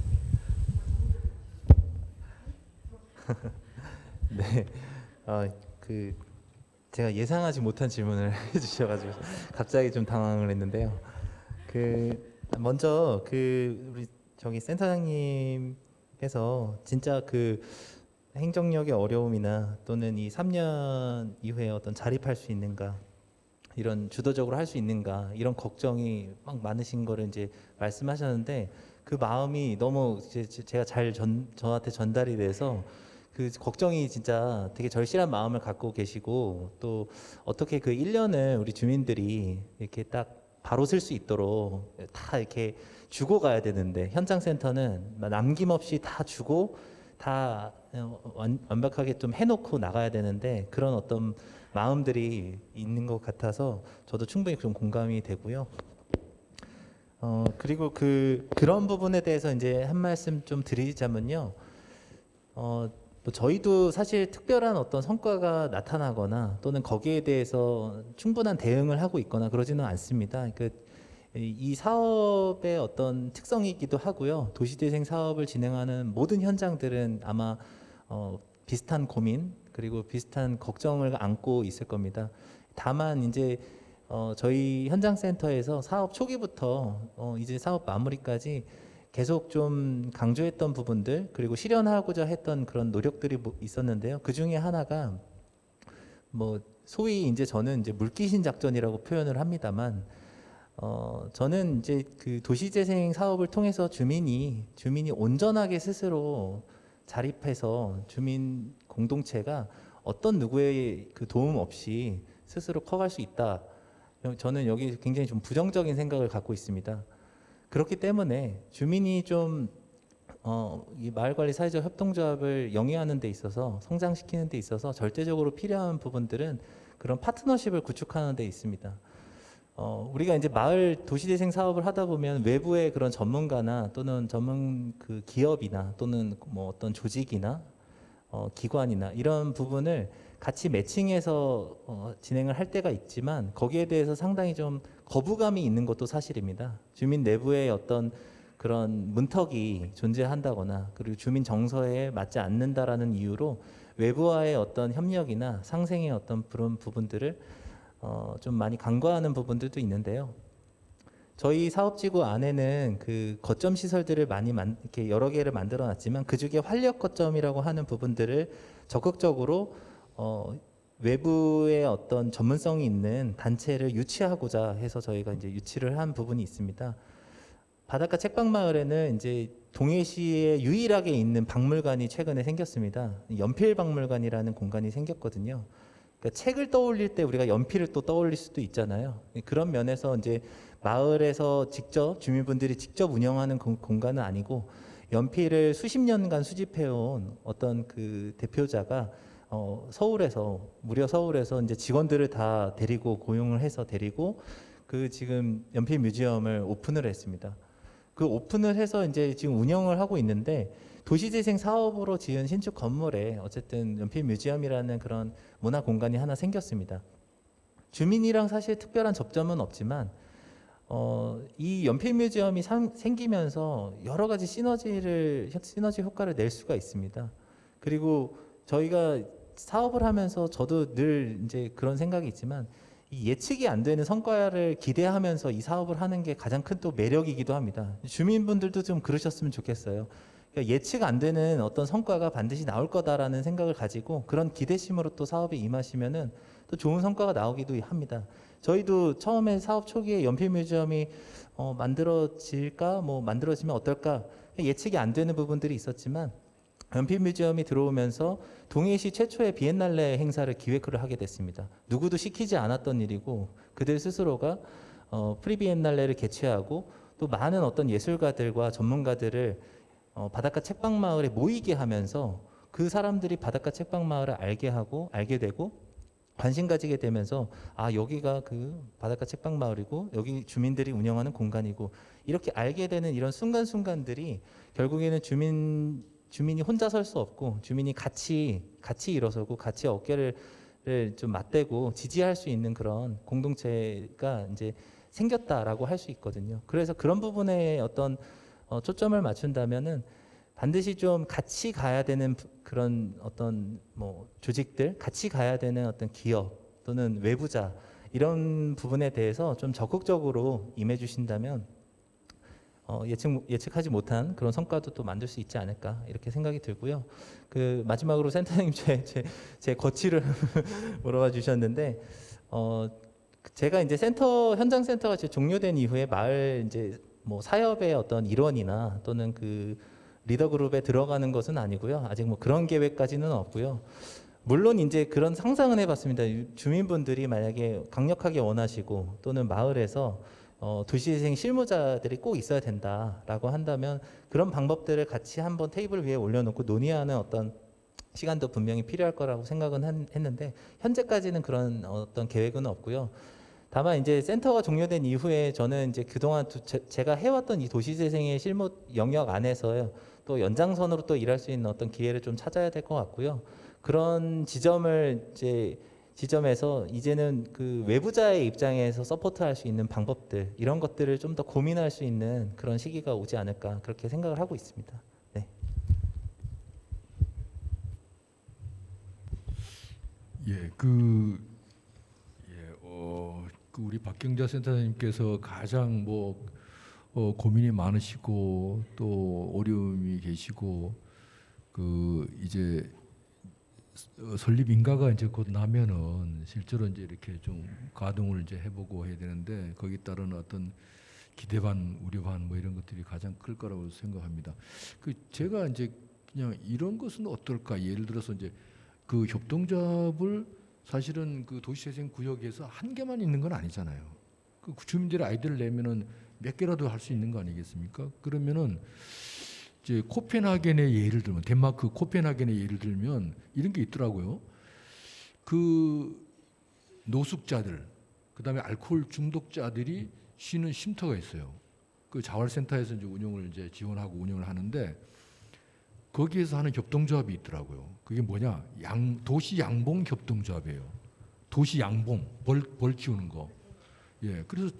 네, 제가 예상하지 못한 질문을 해주셔가지고 갑자기 좀 당황을 했는데요. 먼저 우리 저기 센터장님께서 진짜 행정력의 어려움이나 또는 이 3년 이후에 어떤 자립할 수 있는가 이런 주도적으로 할 수 있는가 이런 걱정이 막 많으신 거를 이제 말씀하셨는데 그 마음이 너무 제가 저한테 전달이 돼서 그 걱정이 진짜 되게 절실한 마음을 갖고 계시고 또 어떻게 1년을 우리 주민들이 이렇게 딱 바로 쓸 수 있도록 다 이렇게 주고 가야 되는데 현장 센터는 남김없이 다 주고 다 완벽하게 좀 해놓고 나가야 되는데 그런 어떤 마음들이 있는 것 같아서 저도 충분히 좀 공감이 되고요. 그리고 그런 부분에 대해서 이제 한 말씀 좀 드리자면요. 또 저희도 사실 특별한 어떤 성과가 나타나거나 또는 거기에 대해서 충분한 대응을 하고 있거나 그러지는 않습니다. 이 사업의 어떤 특성이기도 하고요. 도시재생 사업을 진행하는 모든 현장들은 아마 비슷한 고민 그리고 비슷한 걱정을 안고 있을 겁니다. 다만 이제 저희 현장센터에서 사업 초기부터 이제 사업 마무리까지 계속 좀 강조했던 부분들 그리고 실현하고자 했던 그런 노력들이 있었는데요. 그 중에 하나가 뭐 소위 이제 저는 이제 물귀신 작전이라고 표현을 합니다만 저는 이제 그 도시재생 사업을 통해서 주민이 온전하게 스스로 자립해서 주민 공동체가 어떤 누구의 그 도움 없이 스스로 커갈 수 있다. 저는 여기 굉장히 좀 부정적인 생각을 갖고 있습니다. 그렇기 때문에 주민이 좀 이 마을관리 사회적 협동조합을 영위하는 데 있어서 성장시키는 데 있어서 절대적으로 필요한 부분들은 그런 파트너십을 구축하는 데 있습니다. 우리가 이제 마을 도시재생 사업을 하다 보면 외부의 그런 전문가나 또는 전문 그 기업이나 또는 뭐 어떤 조직이나 기관이나 이런 부분을 같이 매칭해서 진행을 할 때가 있지만 거기에 대해서 상당히 좀 거부감이 있는 것도 사실입니다. 주민 내부의 어떤 그런 문턱이 존재한다거나 그리고 주민 정서에 맞지 않는다라는 이유로 외부와의 어떤 협력이나 상생의 어떤 그런 부분들을 좀 많이 간과하는 부분들도 있는데요. 저희 사업지구 안에는 그 거점 시설들을 많이 이렇게 여러 개를 만들어 놨지만 그 중에 활력 거점이라고 하는 부분들을 적극적으로 외부의 어떤 전문성이 있는 단체를 유치하고자 해서 저희가 이제 유치를 한 부분이 있습니다. 바닷가 책방마을에는 이제 동해시에 유일하게 있는 박물관이 최근에 생겼습니다. 연필박물관이라는 공간이 생겼거든요. 그러니까 책을 떠올릴 때 우리가 연필을 또 떠올릴 수도 있잖아요. 그런 면에서 이제 마을에서 직접 주민분들이 직접 운영하는 공간은 아니고 연필을 수십 년간 수집해온 어떤 그 대표자가 무려 서울에서 이제 직원들을 다 데리고 고용을 해서 데리고 그 지금 연필 뮤지엄을 오픈을 했습니다. 그 오픈을 해서 이제 지금 운영을 하고 있는데 도시재생 사업으로 지은 신축 건물에 어쨌든 연필 뮤지엄이라는 그런 문화 공간이 하나 생겼습니다. 주민이랑 사실 특별한 접점은 없지만 이 연필 뮤지엄이 생기면서 여러 가지 시너지 효과를 낼 수가 있습니다. 그리고 저희가 사업을 하면서 저도 늘 이제 그런 생각이 있지만 이 예측이 안 되는 성과를 기대하면서 이 사업을 하는 게 가장 큰 또 매력이기도 합니다. 주민분들도 좀 그러셨으면 좋겠어요. 그러니까 예측 안 되는 어떤 성과가 반드시 나올 거다라는 생각을 가지고 그런 기대심으로 또 사업에 임하시면은 또 좋은 성과가 나오기도 합니다. 저희도 처음에 사업 초기에 연필 뮤지엄이 만들어질까, 뭐 만들어지면 어떨까 예측이 안 되는 부분들이 있었지만 연필 뮤지엄이 들어오면서 동해시 최초의 비엔날레 행사를 기획을 하게 됐습니다. 누구도 시키지 않았던 일이고 그들 스스로가 프리비엔날레를 개최하고 또 많은 어떤 예술가들과 전문가들을 바닷가 책방마을에 모이게 하면서 그 사람들이 바닷가 책방마을을 알게 되고 관심 가지게 되면서 여기가 그 바닷가 책방마을이고 여기 주민들이 운영하는 공간이고 이렇게 알게 되는 이런 순간순간들이 결국에는 주민이 혼자 설 수 없고 주민이 같이 일어서고 같이 어깨를 좀 맞대고 지지할 수 있는 그런 공동체가 이제 생겼다라고 할 수 있거든요. 그래서 그런 부분에 어떤 초점을 맞춘다면은 반드시 좀 같이 가야 되는 그런 어떤 뭐 조직들, 같이 가야 되는 어떤 기업 또는 외부자 이런 부분에 대해서 좀 적극적으로 임해 주신다면 예측하지 못한 그런 성과도 또 만들 수 있지 않을까 이렇게 생각이 들고요. 그 마지막으로 센터장님 제 거취를 물어봐 주셨는데 제가 이제 현장 센터가 종료된 이후에 마을 이제 뭐 사업의 어떤 일원이나 또는 그 리더 그룹에 들어가는 것은 아니고요. 아직 뭐 그런 계획까지는 없고요. 물론 이제 그런 상상은 해봤습니다. 주민분들이 만약에 강력하게 원하시고 또는 마을에서 도시재생 실무자들이 꼭 있어야 된다라고 한다면 그런 방법들을 같이 한번 테이블 위에 올려놓고 논의하는 어떤 시간도 분명히 필요할 거라고 생각은 했는데 현재까지는 그런 어떤 계획은 없고요. 다만 이제 센터가 종료된 이후에 저는 이제 그동안 제가 해왔던 이 도시재생의 실무 영역 안에서요 또 연장선으로 또 일할 수 있는 어떤 기회를 좀 찾아야 될 것 같고요. 그런 지점에서 이제는 그 외부자의 입장에서 서포트할 수 있는 방법들 이런 것들을 좀 더 고민할 수 있는 그런 시기가 오지 않을까 그렇게 생각을 하고 있습니다. 네. 예, 그 우리 박경자 센터장님께서 가장 고민이 많으시고 또 어려움이 계시고 이제 설립 인가가 이제 곧 나면은 실제로 이제 이렇게 좀 가동을 이제 해보고 해야 되는데 거기에 따른 어떤 기대 반 우려 반 이런 것들이 가장 클 거라고 생각합니다. 제가 이제 그냥 이런 것은 어떨까? 예를 들어서 이제 그 협동조합을 사실은 그 도시재생 구역에서 한 개만 있는 건 아니잖아요. 그 주민들의 아이디어를 내면은 몇 개라도 할 수 있는 거 아니겠습니까? 그러면은 이제 코펜하겐의 예를 들면 덴마크 코펜하겐의 예를 들면 이런 게 있더라고요. 그 노숙자들, 그다음에 알코올 중독자들이 쉬는 쉼터가 있어요. 그 자활센터에서 이제 운영을 이제 지원하고 운영을 하는데 거기에서 하는 협동조합이 있더라고요. 그게 뭐냐? 도시 양봉 협동조합이에요. 도시 양봉 벌 키우는 거. 예, 그래서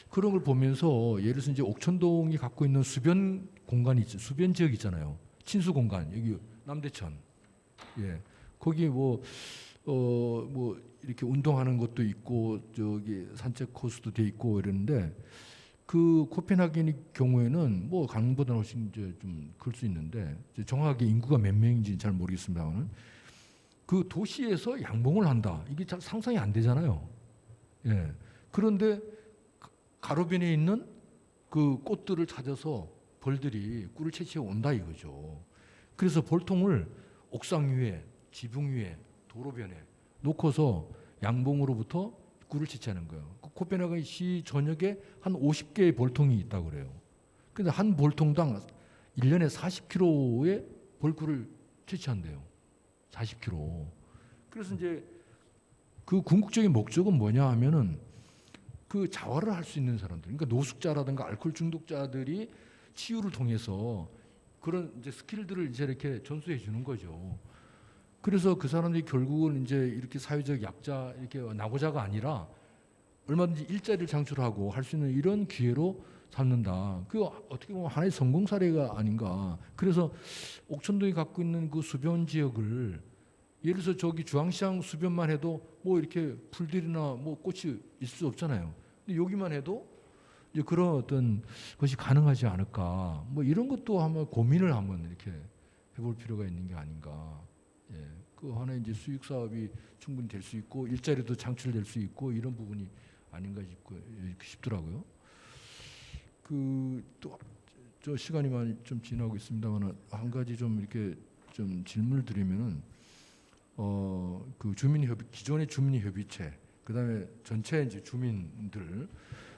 그런 걸 보면서 예를 들어서 이제 옥천동이 갖고 있는 수변 공간이 있죠. 수변 지역 있잖아요. 친수 공간 여기 남대천. 예, 거기 이렇게 운동하는 것도 있고 저기 산책 코스도 돼 있고 이러는데 그 코펜하겐의 경우에는 강보다는 훨씬 이제 좀 클 수 있는데 정확하게 인구가 몇 명인지는 잘 모르겠습니다만은 그 도시에서 양봉을 한다. 이게 잘 상상이 안 되잖아요. 예. 그런데 가로변에 있는 그 꽃들을 찾아서 벌들이 꿀을 채취해 온다 이거죠. 그래서 벌통을 옥상 위에, 지붕 위에, 도로변에 놓고서 양봉으로부터 꿀을 채취하는 거예요. 코펜하겐 시 전역에 한 50개의 벌통이 있다고 그래요. 근데 한 벌통당 1년에 40kg의 벌꿀을 채취한대요. 40kg. 그래서 이제 그 궁극적인 목적은 뭐냐 하면은 그 자활을 할 수 있는 사람들, 그러니까 노숙자라든가 알코올 중독자들이 치유를 통해서 그런 이제 스킬들을 이제 이렇게 전수해 주는 거죠. 그래서 그 사람들이 결국은 이제 이렇게 사회적 약자 이렇게 나고자가 아니라 얼마든지 일자리를 창출하고 할 수 있는 이런 기회로 삼는다. 그 어떻게 보면 하나의 성공 사례가 아닌가. 그래서 옥천동이 갖고 있는 그 수변 지역을 예를 들어서 저기 중앙시장 수변만 해도 이렇게 풀들이나 꽃이 있을 수 없잖아요. 근데 여기만 해도 이제 그런 어떤 것이 가능하지 않을까. 이런 것도 한번 고민을 한번 이렇게 해볼 필요가 있는 게 아닌가. 예, 그 하나의 이제 수익 사업이 충분히 될 수 있고 일자리도 창출될 수 있고 이런 부분이 아닌가 싶더라고요. 또 저 시간이 많이 좀 지나고 있습니다만 한 가지 좀 이렇게 좀 질문을 드리면은 그 기존의 주민협의체, 그다음에 전체 이제 주민들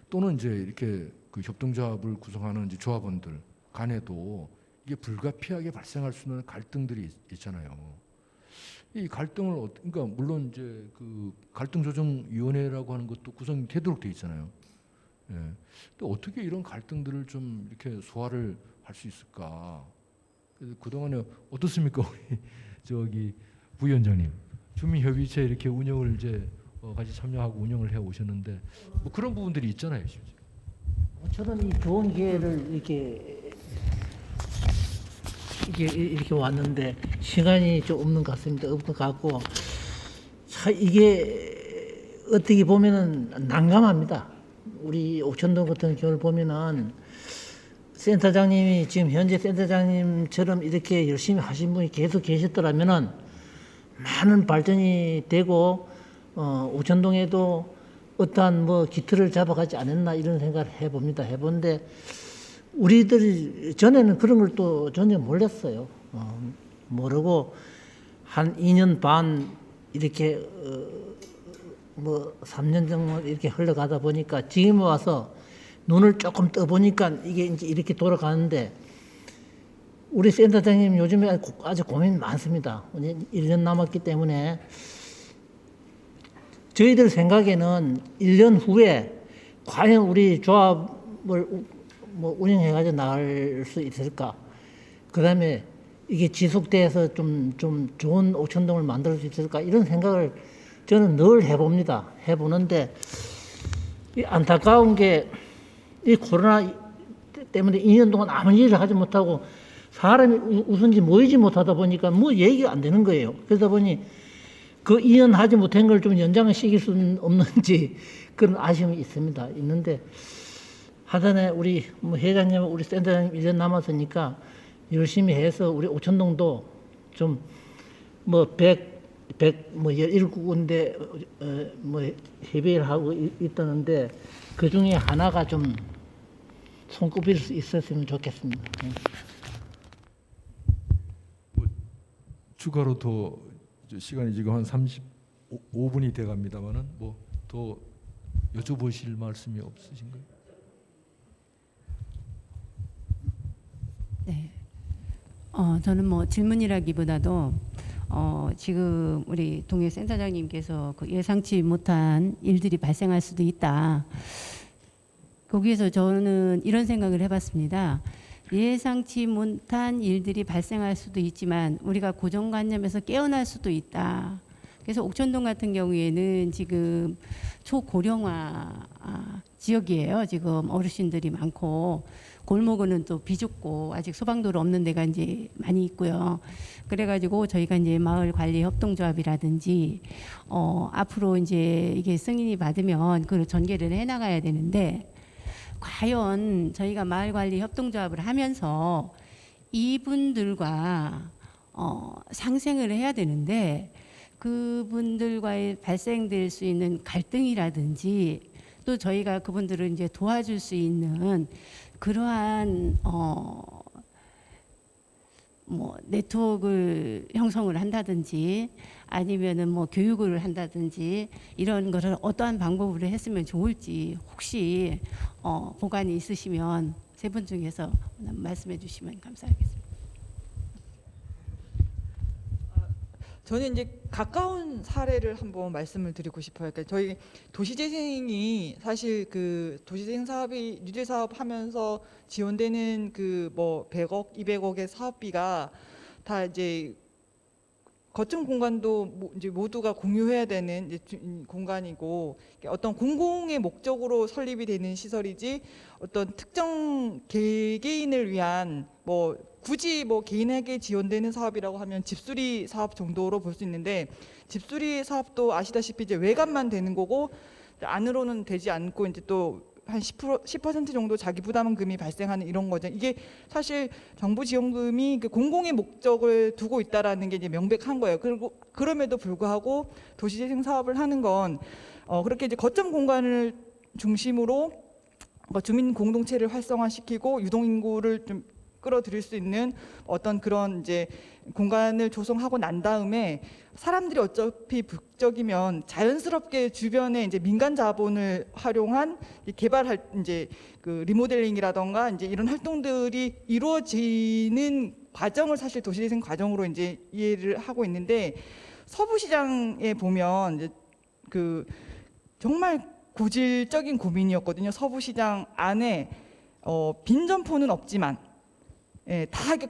또는 이제 이렇게 그 협동조합을 구성하는 이제 조합원들 간에도 이게 불가피하게 발생할 수 있는 갈등들이 있잖아요. 이 갈등을 그러니까 물론 이제 그 갈등조정위원회라고 하는 것도 구성되도록 돼 있잖아요. 예. 또 어떻게 이런 갈등들을 좀 이렇게 소화를 할 수 있을까? 그래서 그동안에 어떻습니까, 우리 저기 부위원장님? 주민협의체 이렇게 운영을 이제 같이 참여하고 운영을 해 오셨는데 그런 부분들이 있잖아요, 실제. 저는 이 좋은 기회를 이렇게 왔는데 시간이 좀 없는 것 같습니다. 없는 것 같고 이게 어떻게 보면은 난감합니다. 우리 옥천동 같은 경우를 보면은 센터장님이 지금 현재 센터장님처럼 이렇게 열심히 하신 분이 계속 계셨더라면은 많은 발전이 되고 옥천동에도 어떠한 기틀을 잡아가지 않았나 이런 생각을 해보는데 우리들이 전에는 그런 걸 또 전혀 몰랐어요. 모르고 한 2년 반 이렇게 3년 정도 이렇게 흘러가다 보니까 지금 와서 눈을 조금 떠보니까 이게 이제 이렇게 돌아가는데 우리 센터장님 요즘에 아주 고민 많습니다. 1년 남았기 때문에 저희들 생각에는 1년 후에 과연 우리 조합을 운영해가지고 나갈 수 있을까? 그 다음에 이게 지속돼서 좀 좋은 옥천동을 만들 수 있을까? 이런 생각을 저는 늘 해보는데 이 안타까운 게 이 코로나 때문에 2년 동안 아무 일을 하지 못하고 사람이 우선지 모이지 못하다 보니까 얘기가 안 되는 거예요. 그러다 보니 그 이연하지 못한 걸 좀 연장시킬 수는 없는지 그런 아쉬움이 있습니다. 있는데 하단에 우리 뭐 회장님, 우리 센터장님 1년 남았으니까 열심히 해서 우리 오천동도 좀 뭐 17군데 뭐 협의를 하고 있다는데 그 중에 하나가 좀 손꼽힐 수 있었으면 좋겠습니다. 추가로 더 시간이 지금 한 35분이 돼갑니다만은 뭐 더 여쭤보실 말씀이 없으신가요? 네. 저는 뭐 질문이라기보다도 지금 우리 동해 센터장님께서 그 예상치 못한 일들이 발생할 수도 있다. 거기에서 저는 이런 생각을 해봤습니다. 예상치 못한 일들이 발생할 수도 있지만 우리가 고정관념에서 깨어날 수도 있다. 그래서 옥천동 같은 경우에는 지금 초고령화 지역이에요. 지금 어르신들이 많고 골목은 또 비좁고 아직 소방도로 없는 데가 이제 많이 있고요. 그래가지고 저희가 이제 마을 관리 협동조합이라든지 앞으로 이제 이게 승인이 받으면 그걸 전개를 해나가야 되는데 과연 저희가 마을 관리 협동조합을 하면서 이분들과 상생을 해야 되는데 그분들과의 발생될 수 있는 갈등이라든지 또 저희가 그분들을 이제 도와줄 수 있는 그러한 뭐 네트워크를 형성을 한다든지 아니면은 뭐 교육을 한다든지 이런 것을 어떠한 방법으로 했으면 좋을지 혹시 보관이 있으시면 세 분 중에서 말씀해 주시면 감사하겠습니다. 저는 이제 가까운 사례를 한번 말씀을 드리고 싶어요. 그러니까 저희 도시재생이 사실 그 도시재생 사업이 뉴딜 사업 하면서 지원되는 그 뭐 100억, 200억의 사업비가 다 이제 거점 공간도 이제 모두가 공유해야 되는 이제 공간이고 어떤 공공의 목적으로 설립이 되는 시설이지 어떤 특정 개개인을 위한 뭐 굳이 뭐 개인에게 지원되는 사업이라고 하면 집수리 사업 정도로 볼 수 있는데 집수리 사업도 아시다시피 이제 외관만 되는 거고 안으로는 되지 않고 이제 또 한 10% 정도 자기 부담금이 발생하는 이런 거죠. 이게 사실 정부 지원금이 그 공공의 목적을 두고 있다라는 게 이제 명백한 거예요. 그리고 그럼에도 불구하고 도시재생 사업을 하는 건 그렇게 이제 거점 공간을 중심으로 주민 공동체를 활성화시키고 유동 인구를 좀 끌어들일 수 있는 어떤 그런 이제 공간을 조성하고 난 다음에 사람들이 어차피 북적이면 자연스럽게 주변에 이제 민간 자본을 활용한 개발할 이제 그 리모델링이라던가 이제 이런 활동들이 이루어지는 과정을 사실 도시재생 과정으로 이제 이해를 하고 있는데 서부시장에 보면 이제 그 정말 고질적인 고민이었거든요. 서부시장 안에 빈 점포는 없지만 예, 다 이렇게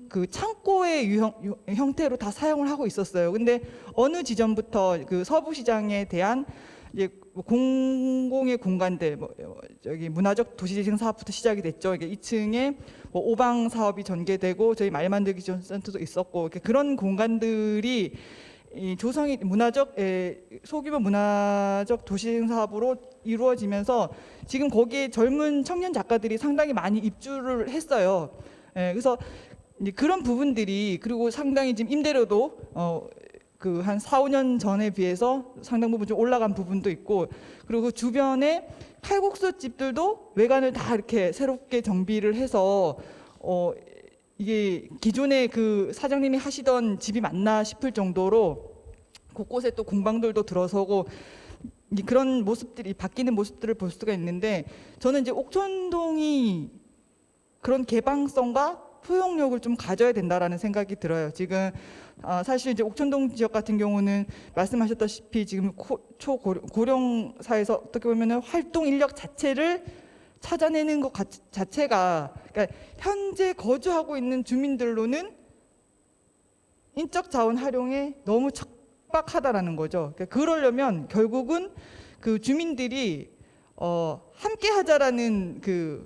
그 창고의 형태로 다 사용을 하고 있었어요. 근데 어느 지점부터 그 서부시장에 대한 이제 공공의 공간들, 뭐 저기 문화적 도시재생 사업부터 시작이 됐죠. 이게 2층에 뭐 오방 사업이 전개되고 저희 말 만들기 지원 센터도 있었고 그런 공간들이 이 조성이 소규모 문화적 도시재생 사업으로 이루어지면서 지금 거기에 젊은 청년 작가들이 상당히 많이 입주를 했어요. 그래서 이제 그런 부분들이 그리고 상당히 지금 임대료도 그 한 4, 5년 전에 비해서 상당 부분 좀 올라간 부분도 있고 그리고 그 주변에 칼국수 집들도 외관을 다 이렇게 새롭게 정비를 해서 이게 기존에 그 사장님이 하시던 집이 맞나 싶을 정도로 곳곳에 또 공방들도 들어서고 그런 모습들이 바뀌는 모습들을 볼 수가 있는데 저는 이제 옥천동이 그런 개방성과 포용력을 좀 가져야 된다라는 생각이 들어요. 지금 사실 이제 옥천동 지역 같은 경우는 말씀하셨다시피 지금 초고령사에서 어떻게 보면은 활동 인력 자체를 찾아내는 것 자체가 그러니까 현재 거주하고 있는 주민들로는 인적 자원 활용에 너무 척박하다라는 거죠. 그러니까 그러려면 결국은 그 주민들이 함께 하자라는 그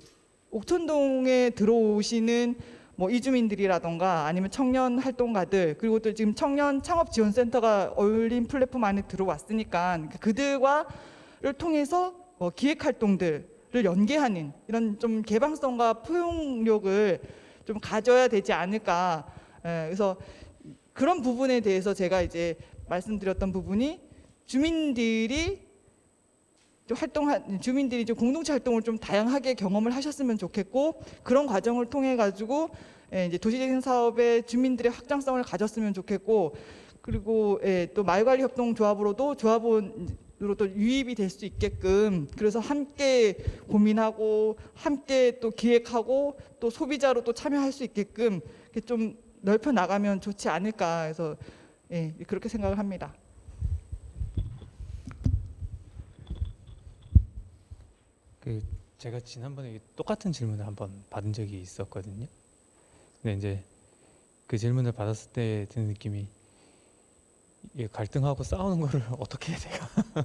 옥천동에 들어오시는 뭐 이주민들이라던가 아니면 청년 활동가들 그리고 또 지금 청년 창업 지원 센터가 어울린 플랫폼 안에 들어왔으니까 그들과를 통해서 기획 활동들을 연계하는 이런 좀 개방성과 포용력을 좀 가져야 되지 않을까. 그래서 그런 부분에 대해서 제가 이제 말씀드렸던 부분이 주민들이 좀 공동체 활동을 좀 다양하게 경험을 하셨으면 좋겠고 그런 과정을 통해 가지고 이제 도시재생 사업의 주민들의 확장성을 가졌으면 좋겠고 그리고 또 마을관리협동조합으로도 조합원으로 또 유입이 될 수 있게끔 그래서 함께 고민하고 함께 또 기획하고 또 소비자로 또 참여할 수 있게끔 이렇게 좀 넓혀 나가면 좋지 않을까 해서 그렇게 생각을 합니다. 그 제가 지난번에 똑같은 질문을 한번 받은 적이 있었거든요. 근데 이제 그 질문을 받았을 때 드는 느낌이 이게 갈등하고 싸우는 거를 어떻게 해야 돼요?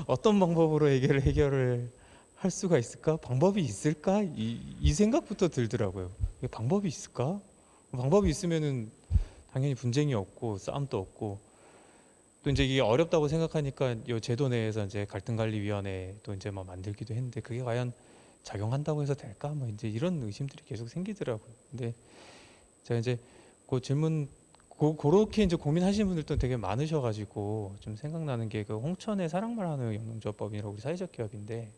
어떤 방법으로 해결을 할 수가 있을까? 방법이 있을까? 이 생각부터 들더라고요. 이게 방법이 있을까? 방법이 있으면은 당연히 분쟁이 없고 싸움도 없고 또 이제 이게 어렵다고 생각하니까 이 제도 내에서 이제 갈등관리위원회 또 이제 뭐 만들기도 했는데 그게 과연 작용한다고 해서 될까? 뭐 이제 이런 의심들이 계속 생기더라고요. 근데 제가 이제 그 질문 그렇게 이제 고민하시는 분들도 되게 많으셔가지고 좀 생각나는 게 그 홍천의 사랑말 한우 영농조합법이라고 우리 사회적 기업인데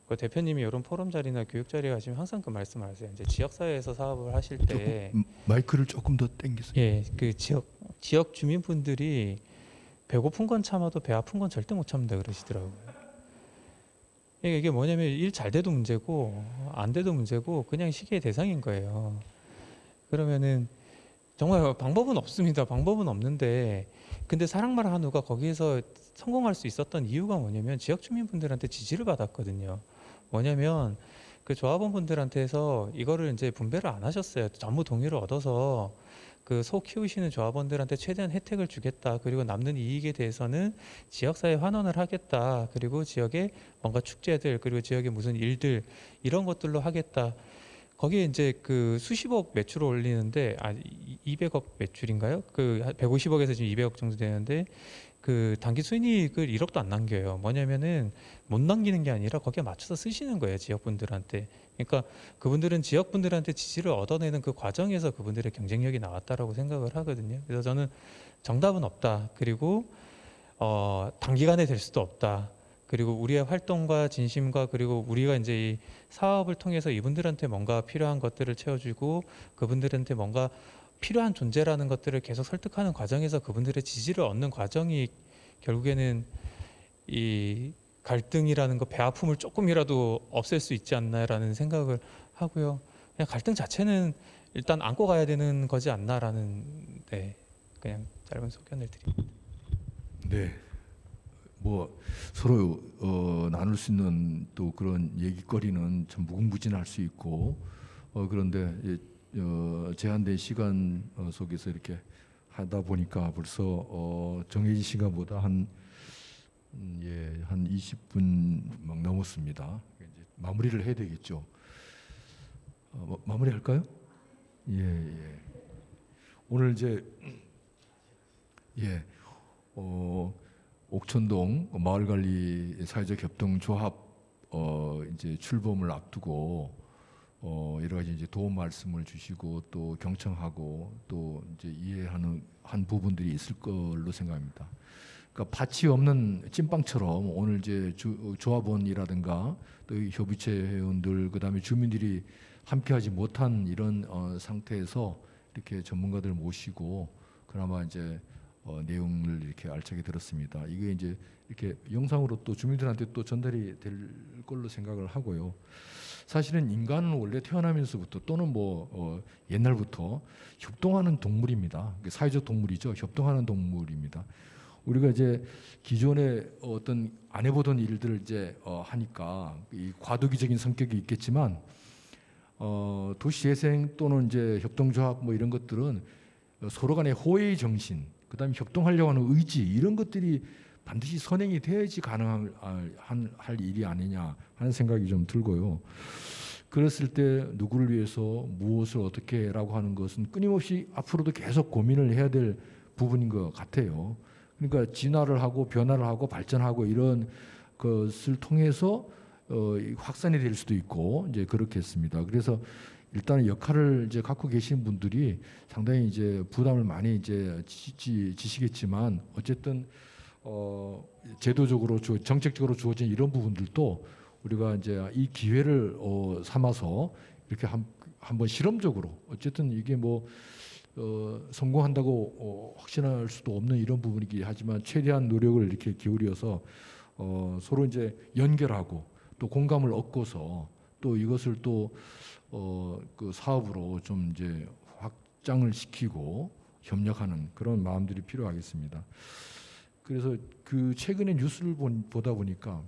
그 대표님이 이런 포럼 자리나 교육 자리에 가시면 항상 그 말씀을 하세요. 이제 지역 사회에서 사업을 하실 때 마이크를 조금 더 당겼어요. 예, 그 지역 주민분들이 배고픈 건 참아도 배 아픈 건 절대 못 참는다 그러시더라고요. 이게 뭐냐면 일 잘 돼도 문제고 안 돼도 문제고 그냥 시기의 대상인 거예요. 그러면은 정말 방법은 없습니다. 방법은 없는데 근데 사랑말 한우가 거기에서 성공할 수 있었던 이유가 뭐냐면 지역 주민분들한테 지지를 받았거든요. 뭐냐면 그 조합원분들한테서 이거를 이제 분배를 안 하셨어요. 전부 동의를 얻어서 그 소 키우시는 조합원들한테 최대한 혜택을 주겠다. 그리고 남는 이익에 대해서는 지역사회에 환원을 하겠다. 그리고 지역에 뭔가 축제들 그리고 지역의 무슨 일들 이런 것들로 하겠다. 거기에 이제 그 수십억 매출을 올리는데 200억 매출인가요? 그 150억에서 지금 200억 정도 되는데 그 단기 순이익을 1억도 안 남겨요. 뭐냐면은 못 남기는 게 아니라 거기에 맞춰서 쓰시는 거예요, 지역분들한테. 그러니까 그분들은 지역분들한테 지지를 얻어내는 그 과정에서 그분들의 경쟁력이 나왔다라고 생각을 하거든요. 그래서 저는 정답은 없다. 그리고 단기간에 될 수도 없다. 그리고 우리의 활동과 진심과 그리고 우리가 이제 이 사업을 통해서 이분들한테 뭔가 필요한 것들을 채워주고 그분들한테 뭔가 필요한 존재라는 것들을 계속 설득하는 과정에서 그분들의 지지를 얻는 과정이 결국에는 이 갈등이라는 거 배 아픔을 조금이라도 없앨 수 있지 않나라는 생각을 하고요. 그냥 갈등 자체는 일단 안고 가야 되는 거지 않나라는 그냥 짧은 소견을 드립니다. 네. 뭐 서로 나눌 수 있는 또 그런 얘기거리는 참 무궁무진할 수 있고 그런데 제한된 시간 속에서 이렇게 하다 보니까 벌써 정해진 시간보다 한 20분 막 넘었습니다. 이제 마무리를 해야 되겠죠. 마무리할까요? 예. 오늘 이제 옥천동 마을관리 사회적 협동조합 이제 출범을 앞두고 여러 가지 이제 도움 말씀을 주시고 또 경청하고 또 이제 이해하는 한 부분들이 있을 걸로 생각합니다. 그러니까 밭이 없는 찐빵처럼 오늘 이제 조합원이라든가 또 협의체 회원들 그다음에 주민들이 함께하지 못한 이런 상태에서 이렇게 전문가들 모시고 그나마 이제 내용을 이렇게 알차게 들었습니다. 이게 이제 이렇게 영상으로 또 주민들한테 또 전달이 될 걸로 생각을 하고요. 사실은 인간은 원래 태어나면서부터 또는 옛날부터 협동하는 동물입니다. 사회적 동물이죠. 협동하는 동물입니다. 우리가 이제 기존에 어떤 안 해보던 일들을 이제 하니까 이 과도기적인 성격이 있겠지만 도시재생 또는 이제 협동조합 이런 것들은 서로 간의 호의 정신, 그다음에 협동하려고 하는 의지 이런 것들이 반드시 선행이 돼야지 가능할 일이 아니냐 하는 생각이 좀 들고요. 그랬을 때 누구를 위해서 무엇을 어떻게라고 하는 것은 끊임없이 앞으로도 계속 고민을 해야 될 부분인 것 같아요. 그러니까 진화를 하고 변화를 하고 발전하고 이런 것을 통해서 확산이 될 수도 있고 이제 그렇겠습니다. 그래서 일단 역할을 이제 갖고 계신 분들이 상당히 이제 부담을 많이 이제 지시겠지만 어쨌든 제도적으로 정책적으로 주어진 이런 부분들도 우리가 이제 이 기회를 삼아서 이렇게 한번 실험적으로 어쨌든 이게 뭐 성공한다고 확신할 수도 없는 이런 부분이긴 하지만 최대한 노력을 이렇게 기울여서 서로 이제 연결하고 또 공감을 얻고서 또 이것을 또 그 사업으로 좀 이제 확장을 시키고 협력하는 그런 마음들이 필요하겠습니다. 그래서 그 최근에 뉴스를 보다 보니까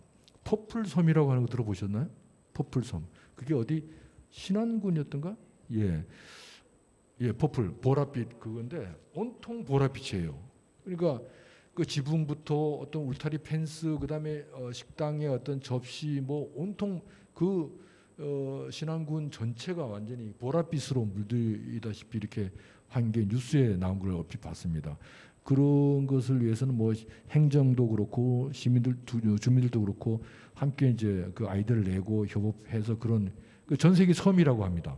퍼플섬이라고 하는 거 들어보셨나요? 퍼플섬. 그게 어디 신안군이었던가? 예, 퍼플 보랏빛 그건데 온통 보랏빛이에요. 그러니까 그 지붕부터 어떤 울타리 펜스 그다음에 식당의 어떤 접시 뭐 온통 그 신안군 전체가 완전히 보랏빛으로 물들이다시피 이렇게 한 게 뉴스에 나온 걸 얼핏 봤습니다. 그런 것을 위해서는 뭐 행정도 그렇고 주민들도 그렇고 함께 이제 그 아이디어를 내고 협업해서 그런 그 전 세계 섬이라고 합니다.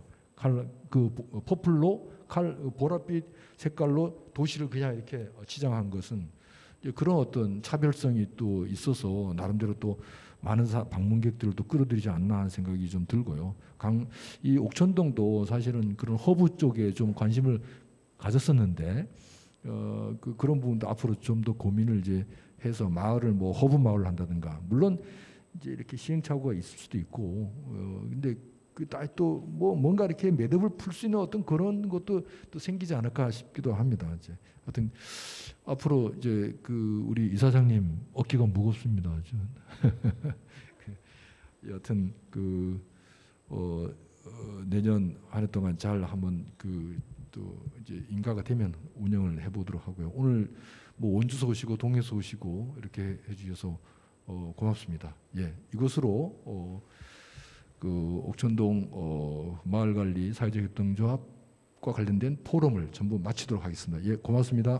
그 퍼플로 보랏빛 색깔로 도시를 그냥 이렇게 치장한 것은 그런 어떤 차별성이 또 있어서 나름대로 또 많은 방문객들을 또 끌어들이지 않나 하는 생각이 좀 들고요. 이 옥천동도 사실은 그런 허브 쪽에 좀 관심을 가졌었는데 그런 부분도 앞으로 좀 더 고민을 이제 해서 마을을 뭐 허브 마을을 한다든가 물론 이제 이렇게 시행착오가 있을 수도 있고 근데 또 뭐 뭔가 이렇게 매듭을 풀 수 있는 어떤 그런 것도 또 생기지 않을까 싶기도 합니다. 이제 하여튼 앞으로 이제 그 우리 이사장님 어깨가 무겁습니다. 여하튼 내년 한 해 동안 잘 한번 또 이제 인가가 되면 운영을 해보도록 하고요. 오늘 뭐 원주서 오시고 동해서 오시고 이렇게 해주셔서 고맙습니다. 예, 이것으로 그 옥천동 마을관리 사회적 협동조합과 관련된 포럼을 전부 마치도록 하겠습니다. 예, 고맙습니다.